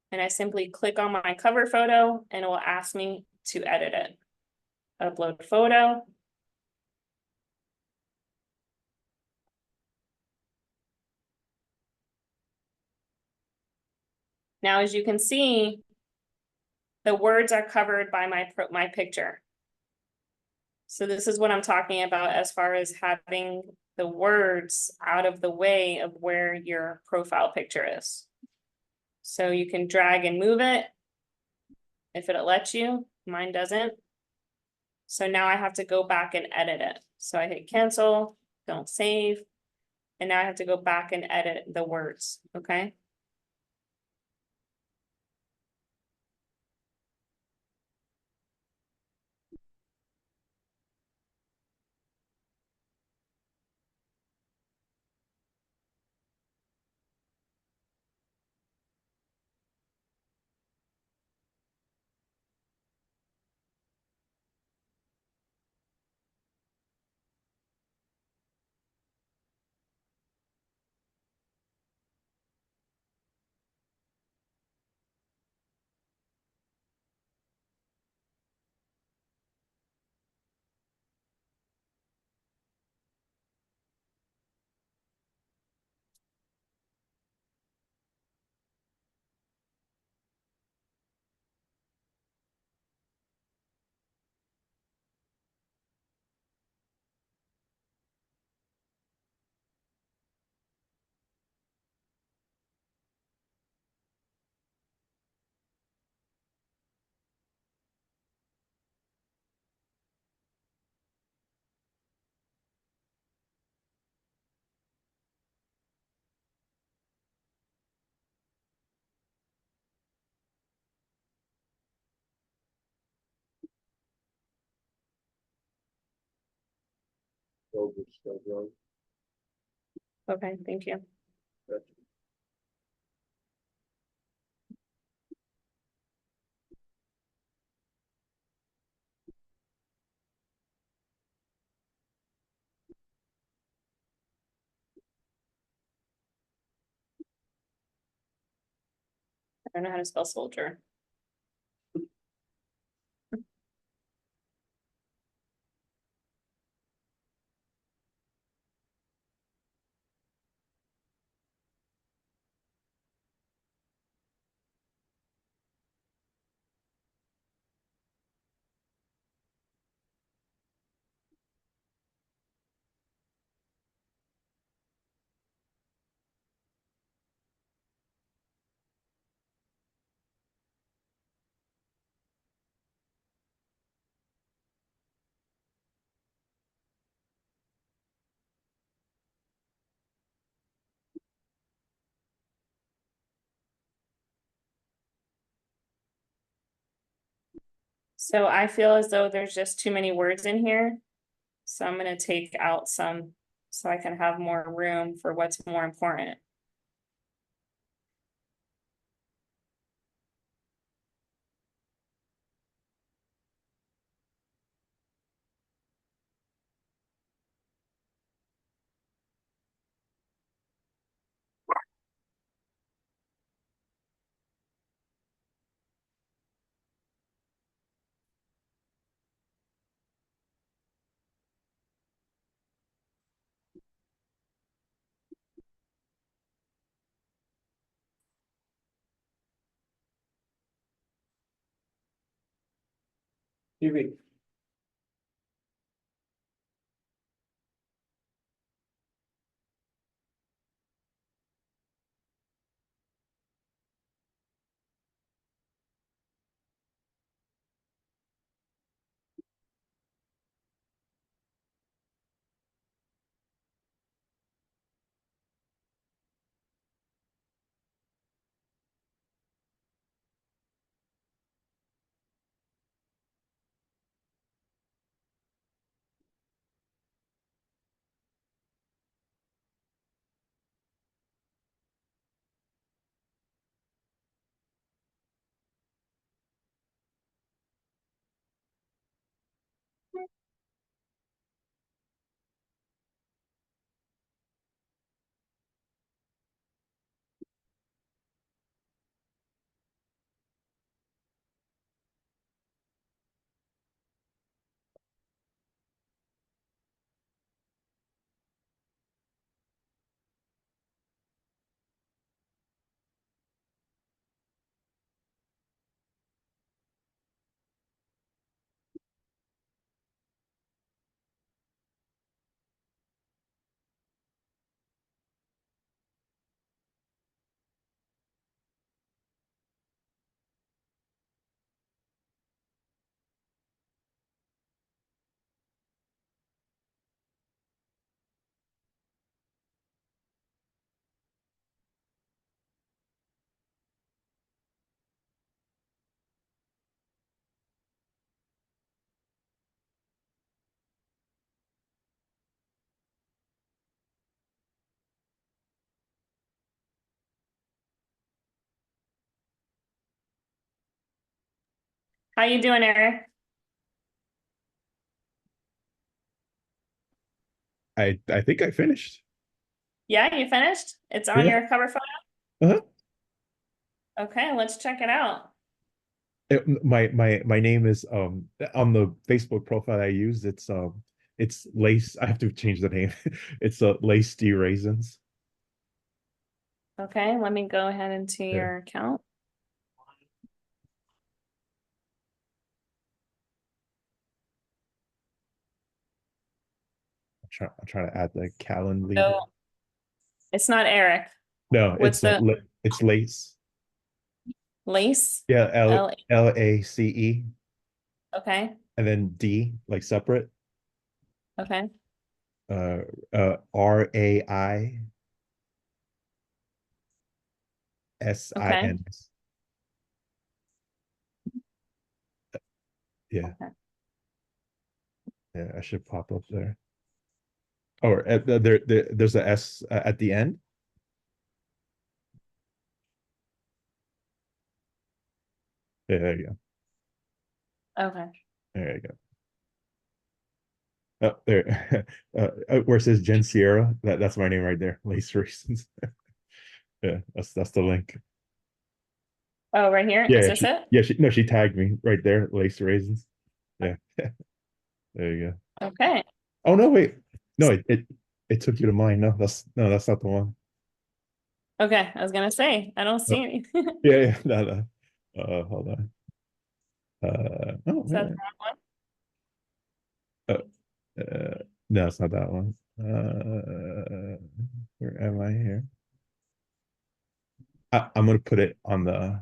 And I simply click on my cover photo and it will ask me to edit it. Upload photo. Now, as you can see, the words are covered by my picture. So this is what I'm talking about as far as having the words out of the way of where your profile picture is. So you can drag and move it if it lets you. Mine doesn't. So now I have to go back and edit it. So I hit cancel, don't save. And now I have to go back and edit the words, okay? Okay, thank you. I don't know how to spell soldier. So I feel as though there's just too many words in here. So I'm gonna take out some so I can have more room for what's more important. TV. How you doing, Eric? I think I finished. Yeah, you finished? It's on Yeah. your cover photo? Uh-huh. Okay, let's check it out. My name is on the Facebook profile I use, it's Lace. I have to change the name. It's Lace D Raisins. Okay, let me go ahead into Yeah. your account. I'm trying to add the calendar. So it's not Eric. No, What's the it's Lace. Lace? Yeah, L- LACE, Okay, and then D, like separate. okay, RAISINS. okay. Yeah. Okay. Yeah, I should pop up there. Or there's a S at the end. Yeah, there you go. Okay. There you go. Oh, there. Where it says Jen Sierra, that's my name right there. Lace Raisins. Yeah, that's the link. Oh, right here? Yeah, Is this it? yeah, she tagged me right there, Lace Raisins. Yeah. There you go. Okay. Oh no, wait. No, it took you to mine. No, that's not the one. Okay, I was gonna say, I don't see any. Yeah, no. Hold on. Oh, Is that the man. wrong one? No, it's not that one. Where am I here? I'm gonna put it on the.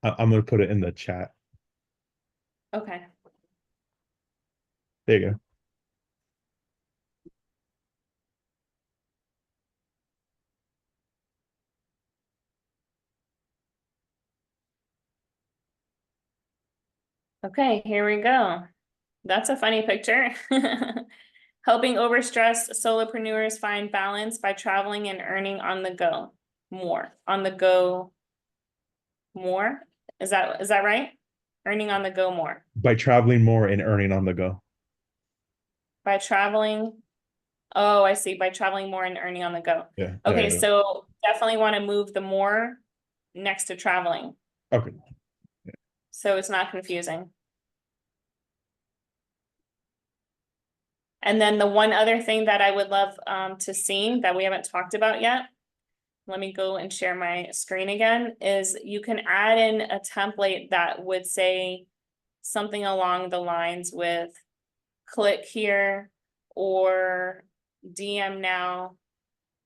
I'm gonna put it in the chat. Okay. There you go. Okay, here we go. That's a funny picture. Helping overstressed solopreneurs find balance by traveling and earning on the go more. On the go more? Is that right? Earning on the go more. By traveling more and earning on the go. By traveling. Oh, I see. By traveling more and earning on the go. Yeah. there Okay, you go. so definitely want to move the more next to traveling, Okay. so it's not confusing. And then the one other thing that I would love to see that we haven't talked about yet, let me go and share my screen again, is you can add in a template that would say something along the lines with click here or DM now.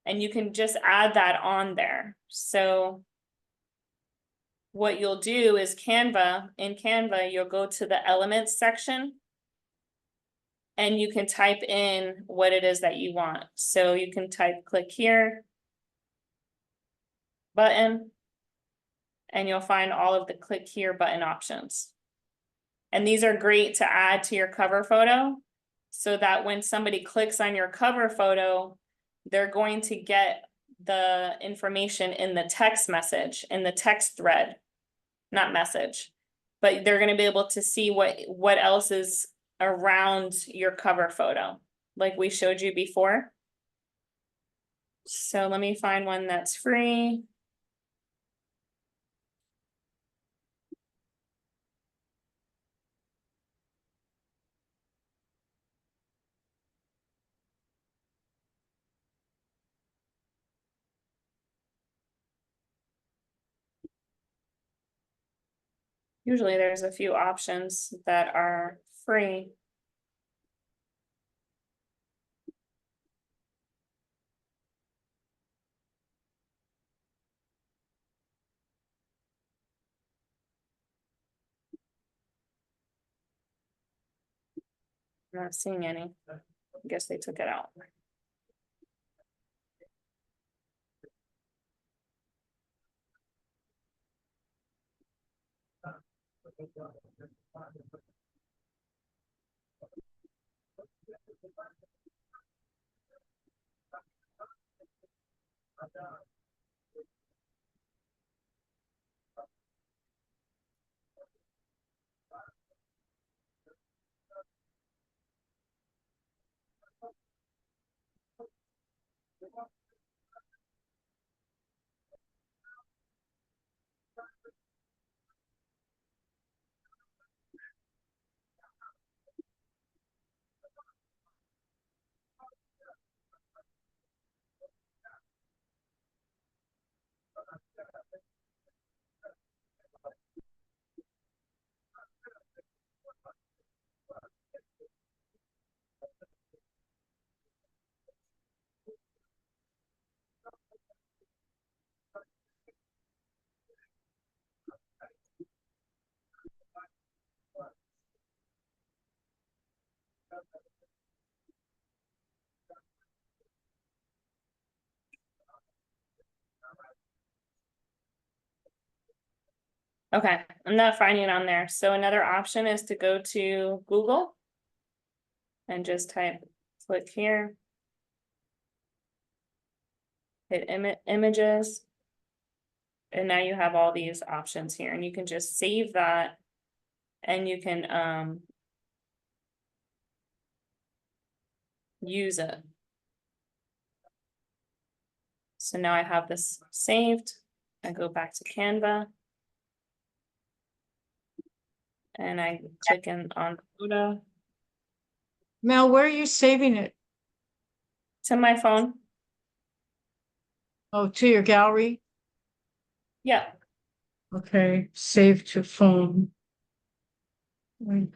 And you can just add that on there. So what you'll do is in Canva, you'll go to the elements section. And you can type in what it is that you want. So you can type click here. Button. And you'll find all of the click here button options. And these are great to add to your cover photo. So that when somebody clicks on your cover photo, they're going to get the information in the text message, in the text thread, not message. But they're gonna be able to see what else is around your cover photo, like we showed you before. So let me find one that's free. Usually there's a few options that are free. I'm not seeing any. I guess they took it out. Okay, I'm not finding it on there. So another option is to go to Google. And just type, click here. Hit images. And now you have all these options here, and you can just save that. And you can use it. So now I have this saved. I go back to Canva. And I click in on photo Mel, where are you saving it? to my phone. Oh, to your gallery? Yeah, Okay, save to phone. Wait.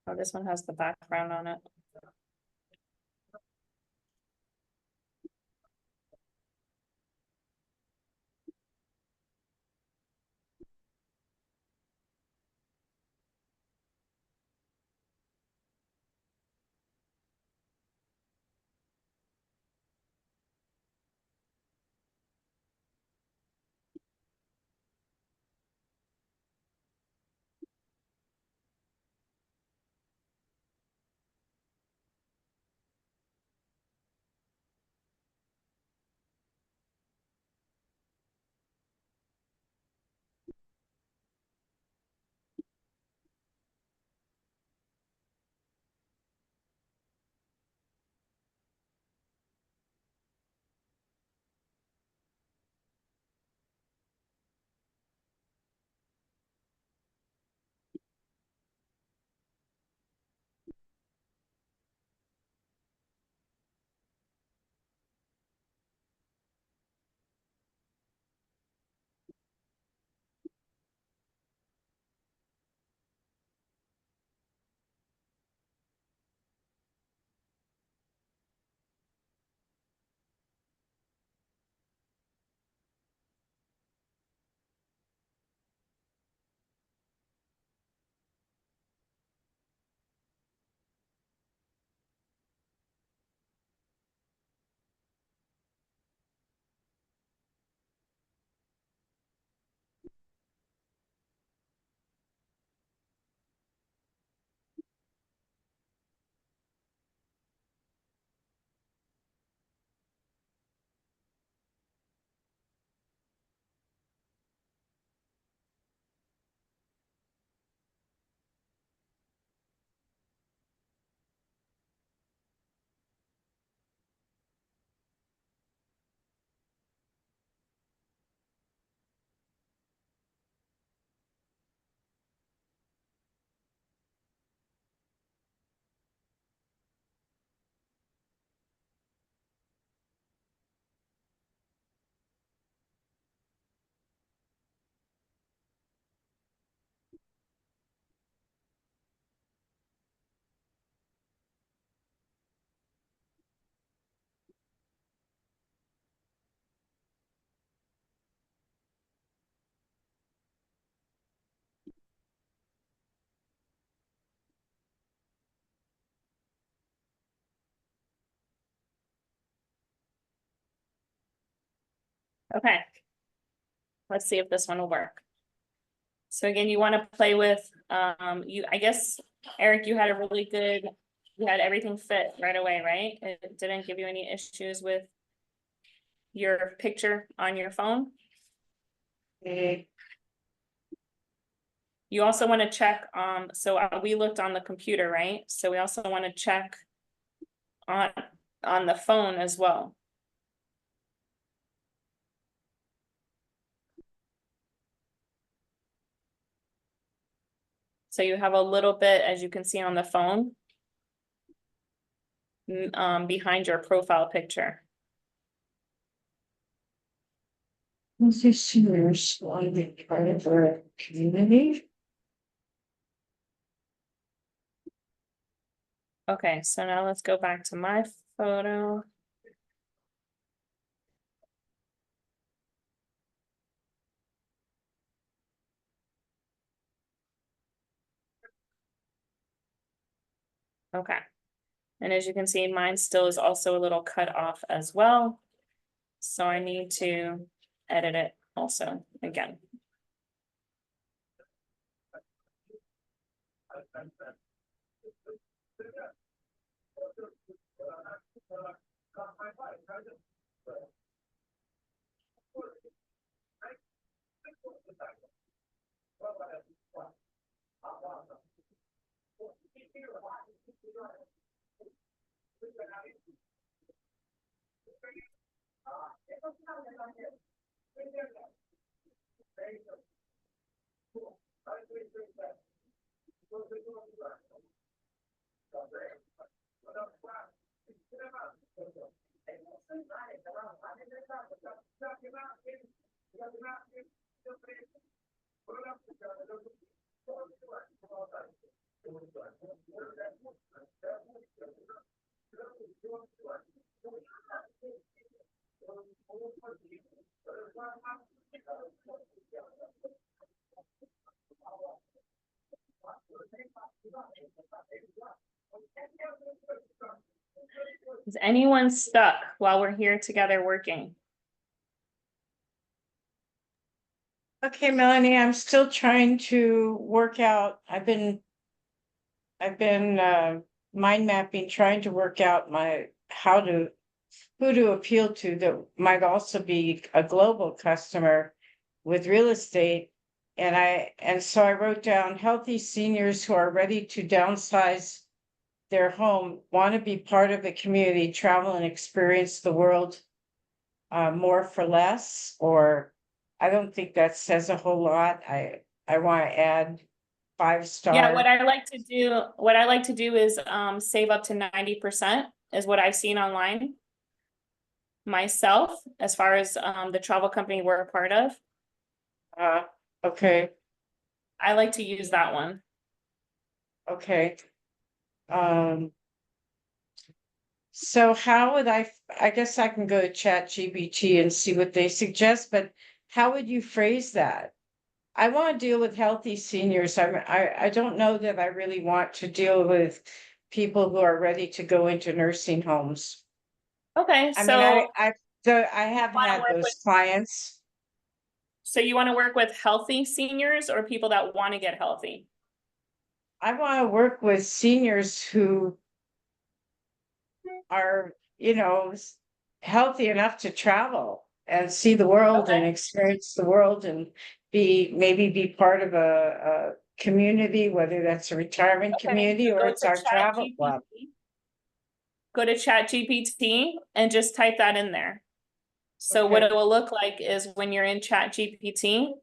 oh, this one has the background on it. Okay. Let's see if this one will work. So again, you want to play with, I guess, Eric, you had everything fit right away, right? It didn't give you any issues with your picture on your phone? You also want to check, so we looked on the computer, right? So we also want to check on the phone as well. So you have a little bit, as you can see on the phone, behind your profile picture. Seniors want to be part of our community. Okay, so now let's go back to my photo. Okay. And as you can see, mine still is also a little cut off as well. So I need to edit it also again. Is anyone stuck while we're here together working? Okay, Melanie, I'm still trying to work out. I've been mind mapping, trying to work out who to appeal to that might also be a global customer with real estate. And so I wrote down healthy seniors who are ready to downsize their home, want to be part of a community, travel and experience the world more for less, or I don't think that says a whole lot. I want to add 5-star. Yeah, what I like to do is save up to 90% is what I've seen online. Myself, as far as the travel company we're a part of, Okay, I like to use that one. okay. So how would I guess I can go to ChatGPT and see what they suggest, but how would you phrase that? I want to deal with healthy seniors. I don't know that I really want to deal with people who are ready to go into nursing homes. Okay, I so mean, I have wanna had work those with- clients. so you want to work with healthy seniors or people that want to get healthy? I want to work with seniors who are, healthy enough to travel and see the world and Okay. experience the world and maybe be part of a community, whether that's a retirement Okay, community so or go it's to our travel club. ChatGPT. Go to ChatGPT and just type that in there. So what Okay. it will look like is when you're in ChatGPT,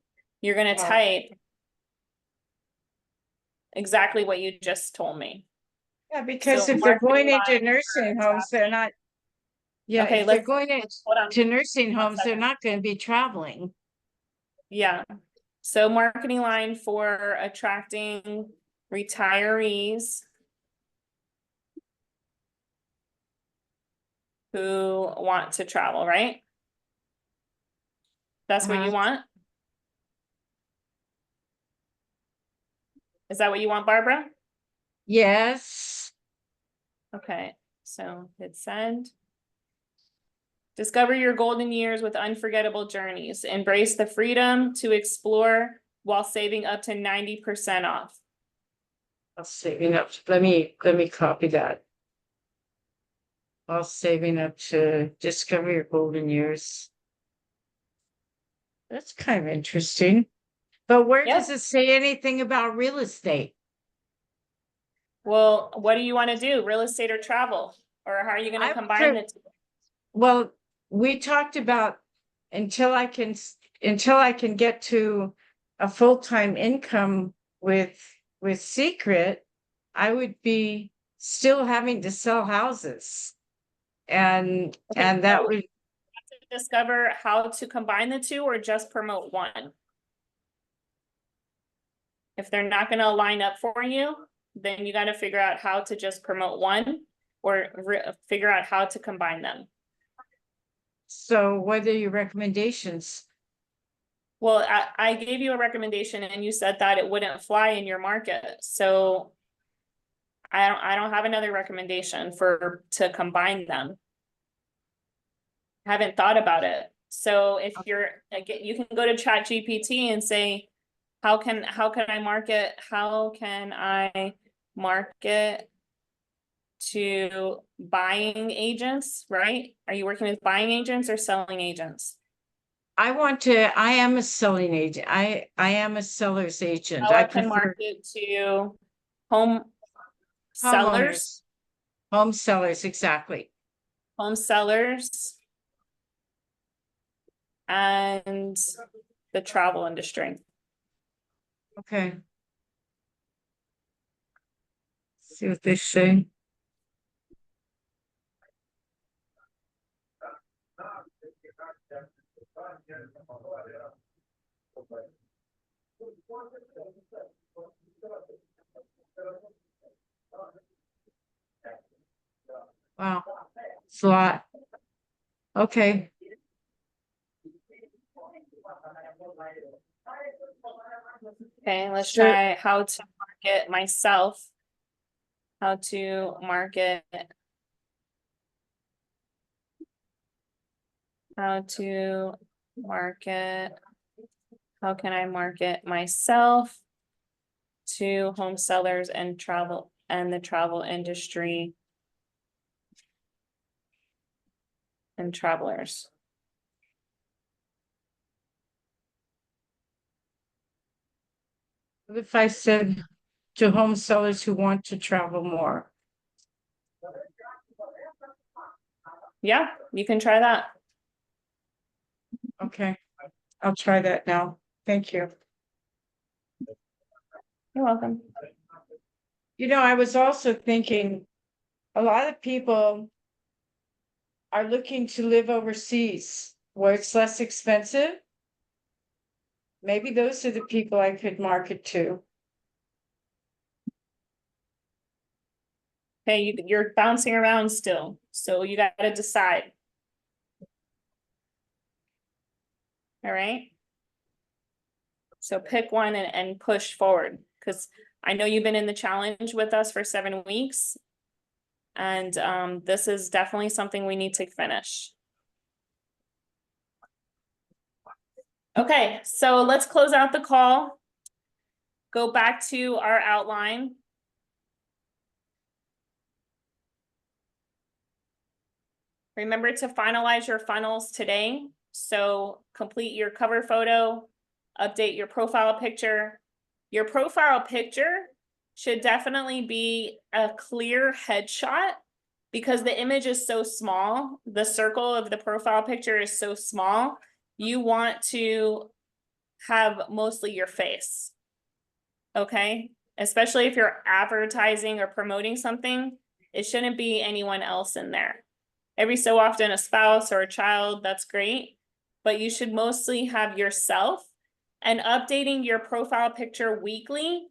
you're gonna Uh-huh. type exactly what you just told me. Yeah, because So if they're going marketing into lines nursing for homes, they're not. Yeah, Okay, if they're let's- going Hold on. into nursing One homes, they're second. not going to be traveling. Yeah, so marketing line for attracting retirees who want to travel, right? That's what you want? Is that what you want, Barbara? Yes. Okay, so hit send. Discover your golden years with unforgettable journeys. Embrace the freedom to explore while saving up to 90% off. While saving up, let me copy that. While saving up to discover your golden years. That's kind of interesting. But where does it say anything about real estate? Well, what do you want to do? Real estate or travel? Or how are you going I to would combine pre- the two? Well, we talked about until I can get to a full-time income with Secret, I would be still having to sell houses. And that so- would, Discover how to combine the two or just promote one. If they're not going to line up for you, then you got to figure out how to just promote one or figure out how to combine them. so what are your recommendations? Well, I gave you a recommendation and you said that it wouldn't fly in your market. So I don't have another recommendation to combine them. Haven't thought about it. So if you're, again, you can go to ChatGPT and say, how can I market to buying agents, right? Are you working with buying agents or selling agents? I am a selling agent. I am a seller's agent. How I I can prefer market to home sellers, homeowners, home sellers, exactly. home sellers, and the travel industry. Okay. See what they say. Wow, it's a lot. Okay. Okay, let's Sure. try how to market myself. How to market. How to market. How can I market myself to home sellers and travel and the travel industry and travelers? What if I said to home sellers who want to travel more? Yeah, you can try that. Okay, I'll try that now. Thank you. You're welcome. You know, I was also thinking, a lot of people are looking to live overseas where it's less expensive. Maybe those are the people I could market to. Okay, you're bouncing around still, so you gotta decide. All right. So pick one and push forward, because I know you've been in the challenge with us for 7 weeks. And this is definitely something we need to finish. Okay, so let's close out the call. Go back to our outline. Remember to finalize your funnels today. So complete your cover photo, update your profile picture. Your profile picture should definitely be a clear headshot because the image is so small. The circle of the profile picture is so small. You want to have mostly your face. Okay, especially if you're advertising or promoting something, it shouldn't be anyone else in there. Every so often a spouse or a child, that's great, but you should mostly have yourself. And updating your profile picture weekly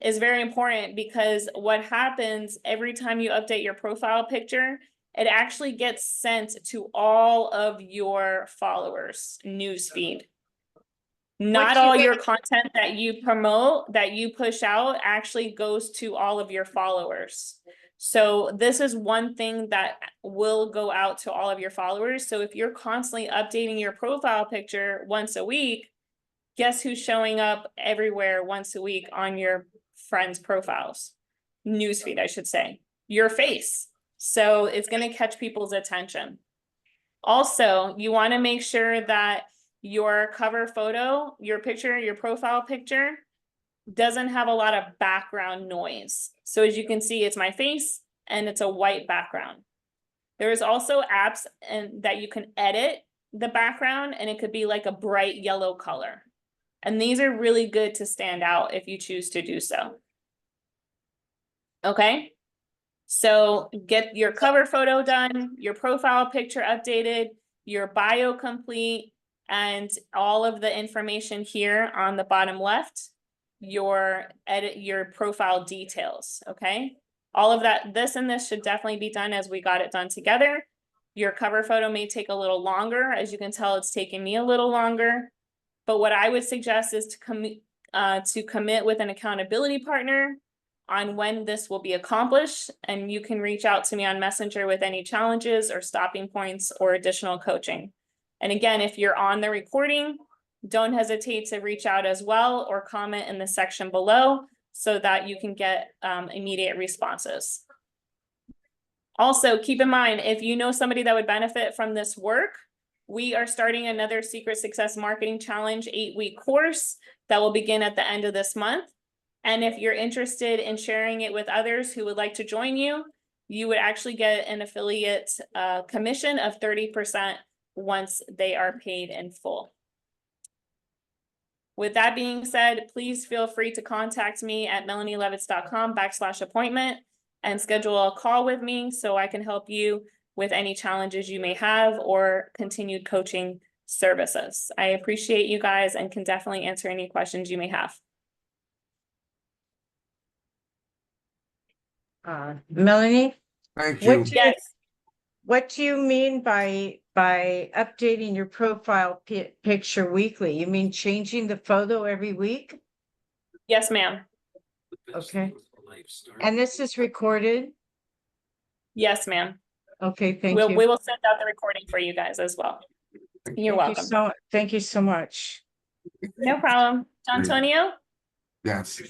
is very important because what happens every time you update your profile picture, it actually gets sent to all of your followers' newsfeed. Not all your content that you promote, that you push out, actually goes to all of your followers. So this is one thing that will go out to all of your followers. So if you're constantly updating your profile picture once a week, guess who's showing up everywhere once a week on your friends' profiles? Newsfeed, I should say, your face. So it's going to catch people's attention. Also, you want to make sure that your cover photo, your picture, your profile picture doesn't have a lot of background noise. So as you can see, it's my face and it's a white background. There's also apps that you can edit the background, and it could be like a bright yellow color. And these are really good to stand out if you choose to do so. Okay, so get your cover photo done, your profile picture updated, your bio complete, and all of the information here on the bottom left, your profile details, okay? All of that, this and this should definitely be done as we got it done together. Your cover photo may take a little longer. As you can tell, it's taking me a little longer. But what I would suggest is to commit with an accountability partner on when this will be accomplished. And you can reach out to me on Messenger with any challenges or stopping points or additional coaching. And again, if you're on the recording, don't hesitate to reach out as well or comment in the section below so that you can get immediate responses. Also, keep in mind, if you know somebody that would benefit from this work, we are starting another Secret Success Marketing Challenge 8-week course that will begin at the end of this month. And if you're interested in sharing it with others who would like to join you, you would actually get an affiliate commission of 30% once they are paid in full. With that being said, please feel free to contact me at melanielevitz.com/appointment and schedule a call with me so I can help you with any challenges you may have or continued coaching services. I appreciate you guys and can definitely answer any questions you may have. Melanie, Thank you. Yes. what do you mean by updating your profile picture weekly? You mean changing the photo every week? Yes, ma'am. Okay. And this is recorded? Yes, ma'am. Okay, thank We you. will send out the recording for you guys as well. You're welcome. Thank you so much. No problem. Antonio? Yes.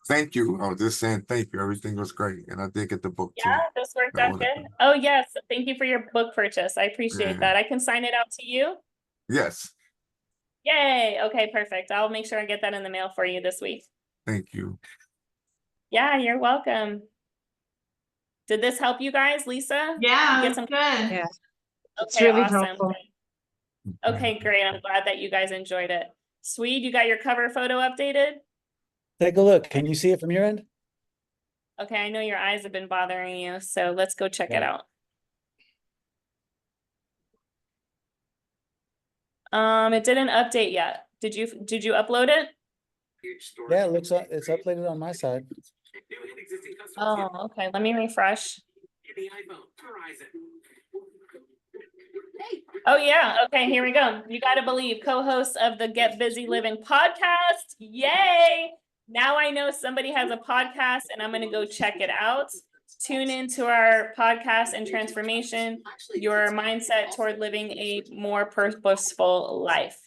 Thank you. I was just saying thank you. Everything was great. And I did get the book too. Yeah, this worked That out was- good. Oh, yes. Thank you for your book purchase. I appreciate Yeah. that. I can sign it out to you. Yes. Yay. Okay, perfect. I'll make sure I get that in the mail for you this week. Thank you. Yeah, you're welcome. Did this help you guys, Lisa? Yeah, Get it's some- good. Yeah. It's Okay, really awesome. helpful. Okay, great. I'm glad that you guys enjoyed it. Swede, you got your cover photo updated? Take a look. Can you see it from your end? Okay, I know your eyes have been bothering you, so let's go check it Yeah. out. It didn't update yet. Did you upload it? Yeah, it looks like it's uploaded on my side. Oh, okay. Let me refresh. Oh yeah, okay, here we go. You gotta believe, co-host of the Get Busy Living podcast. Yay! Now I know somebody has a podcast and I'm gonna go check it out. Tune into our podcast and transformation, your mindset toward living a more purposeful life.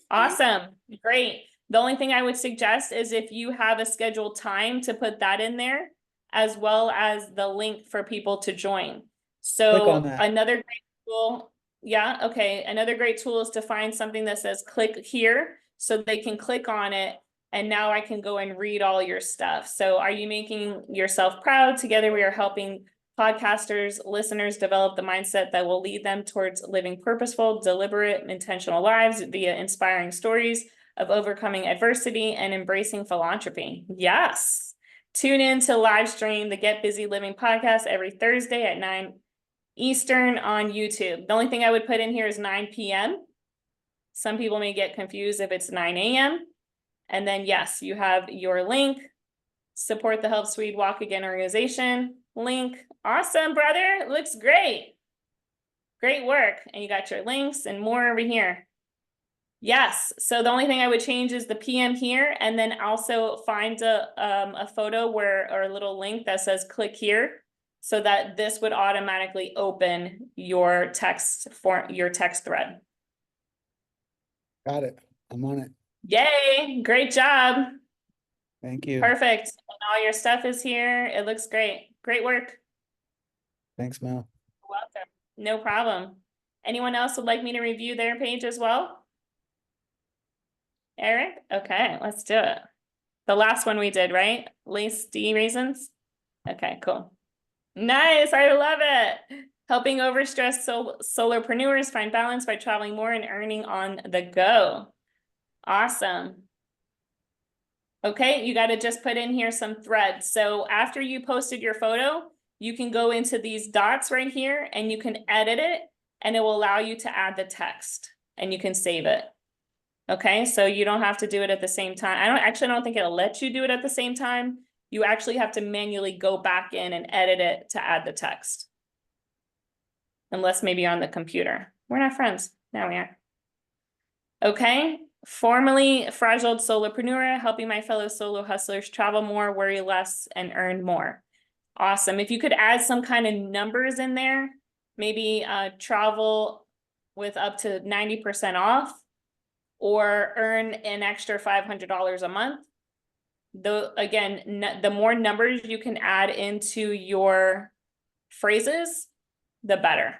Awesome, great. The only thing I would suggest is if you have a scheduled time to put that in there, as well as the link for people to join. Click So on that. another great tool, yeah, okay. Another great tool is to find something that says click here so they can click on it. And now I can go and read all your stuff. So are you making yourself proud? Together we are helping podcasters, listeners develop the mindset that will lead them towards living purposeful, deliberate, intentional lives via inspiring stories of overcoming adversity and embracing philanthropy. Yes. Tune in to live stream the Get Busy Living podcast every Thursday at 9 Eastern on YouTube. The only thing I would put in here is 9 p.m. Some people may get confused if it's 9 a.m. And then, yes, you have your link, support the Help Swede Walk Again organization link. Awesome, brother. Looks great. Great work. And you got your links and more over here. Yes. So the only thing I would change is the PM here, and then also find a photo or a little link that says click here so that this would automatically open your text thread. Got it. I'm on it. Yay, great job. Thank you. Perfect. And all your stuff is here. It looks great. Great work. Thanks, Mel. Welcome. No problem. Anyone else would like me to review their page as well? Eric? Okay, let's do it. The last one we did, right? Lace D raisins? Okay, cool. Nice, I love it. Helping overstressed solopreneurs find balance by traveling more and earning on the go. Awesome. Okay, you got to just put in here some threads. So after you posted your photo, you can go into these dots right here and you can edit it and it will allow you to add the text and you can save it. Okay, so you don't have to do it at the same time. I don't think it'll let you do it at the same time. You actually have to manually go back in and edit it to add the text. Unless maybe on the computer. We're not friends. Now we are. Okay, formerly frazzled solopreneur, helping my fellow solo hustlers travel more, worry less, and earn more. Awesome. If you could add some kind of numbers in there, maybe travel with up to 90% off, or earn an extra $500 a month. Though again, the more numbers you can add into your phrases, the better.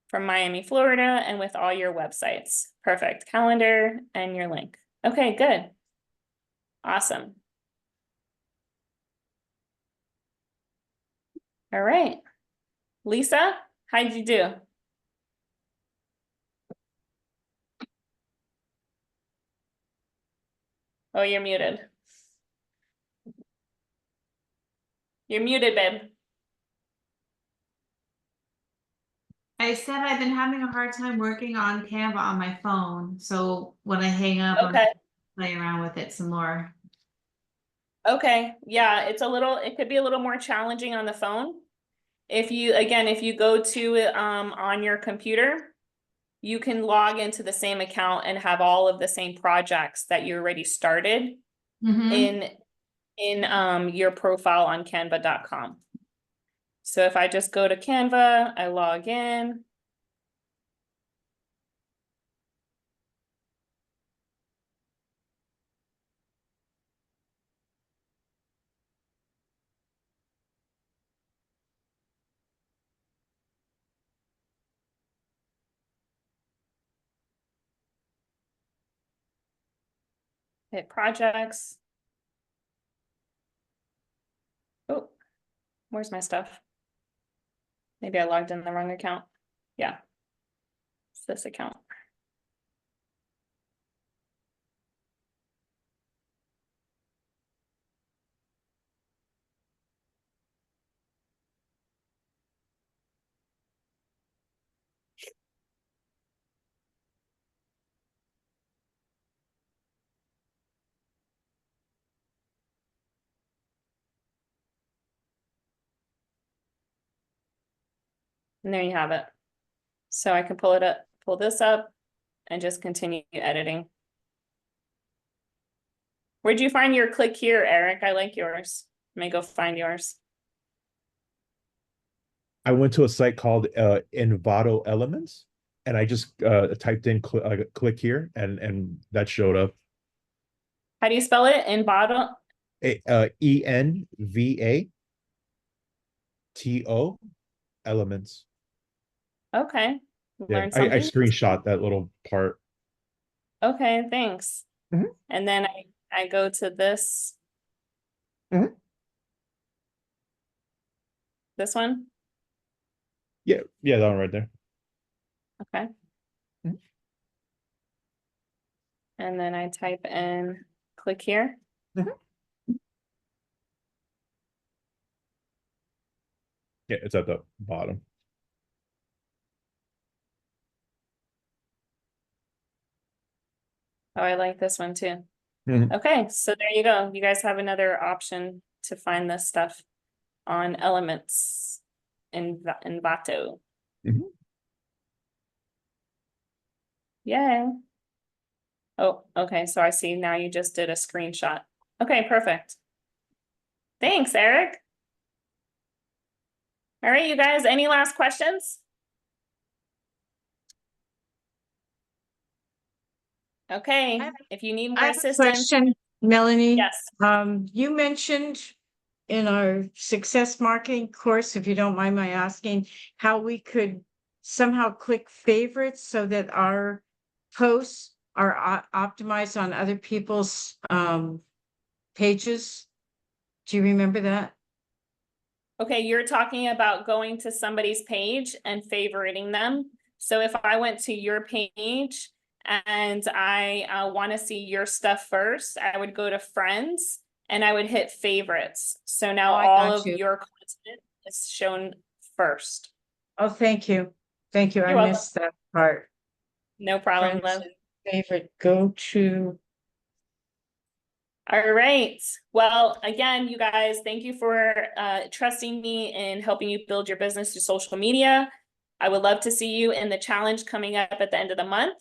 From Miami, Florida, and with all your websites. Perfect. Calendar and your link. Okay, good. Awesome. All right. Lisa, how'd you do? Oh, you're muted. You're muted, babe. I said I've been having a hard time working on Canva on my phone, so when I hang up, I'm Okay. playing around with it some more. Okay, yeah, it could be a little more challenging on the phone. If you go to on your computer, you can log into the same account and have all of the same projects that you already started Mhm. in your profile on canva.com. So if I just go to Canva, I log in. Hit projects. Oh, where's my stuff? Maybe I logged in the wrong account. Yeah. It's this account. And there you have it. So I can pull this up and just continue editing. Where'd you find your click here, Eric? I like yours. Let me go find yours. I went to a site called Envato Elements, and I just typed in click here, and that showed up. How do you spell it? Envato? ENVATO Elements. Okay. Yeah, Learn I something. screenshot that little part. Okay, thanks. Mhm. And then I go to this. Mhm. This one. Yeah, that one right there. Okay. Mhm. And then I type in click here. Yeah, it's at the bottom. Oh, I like this one too. Mhm. Okay, so there you go. You guys have another option to find this stuff on Elements in Envato. Mhm. Yay. Oh, okay, so I see now you just did a screenshot. Okay, perfect. Thanks, Eric. All right, you guys, any last questions? Okay, have- if you need I more have a assistance, question, Melanie. yes. You mentioned in our success marketing course, if you don't mind my asking, how we could somehow click favorites so that our posts are optimized on other people's pages. Do you remember that? Okay, you're talking about going to somebody's page and favoriting them. So if I went to your page and I want to see your stuff first, I would go to friends and I would hit favorites. So now Oh, I all got of you. your content is shown first. Oh, thank you. Thank you. I You're welcome. missed that part. No problem, Friends love. and favorite, go to. All right. Well, again, you guys, thank you for trusting me in helping you build your business through social media. I would love to see you in the challenge coming up at the end of the month.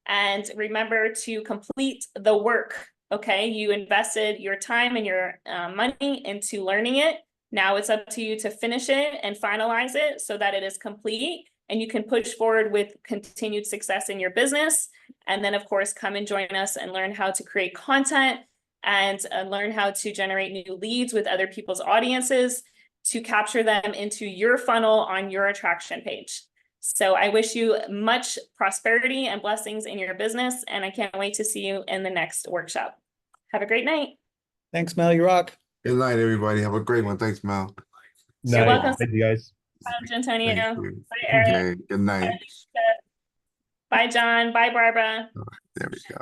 And remember to complete the work. Okay, you invested your time and your money into learning it. Now it's up to you to finish it and finalize it so that it is complete and you can push forward with continued success in your business. And then, of course, come and join us and learn how to create content and learn how to generate new leads with other people's audiences to capture them into your funnel on your attraction page. So I wish you much prosperity and blessings in your business, and I can't wait to see you in the next workshop. Have a great night. Thanks, Mel. You rock. Good night, everybody. Have a great one. Thanks, Mel. You're Night. welcome. Thank you guys. Bye, Antonio. Thank you. Bye, Eric. Okay, good night. Bye, John. Bye, Barbara. There we go.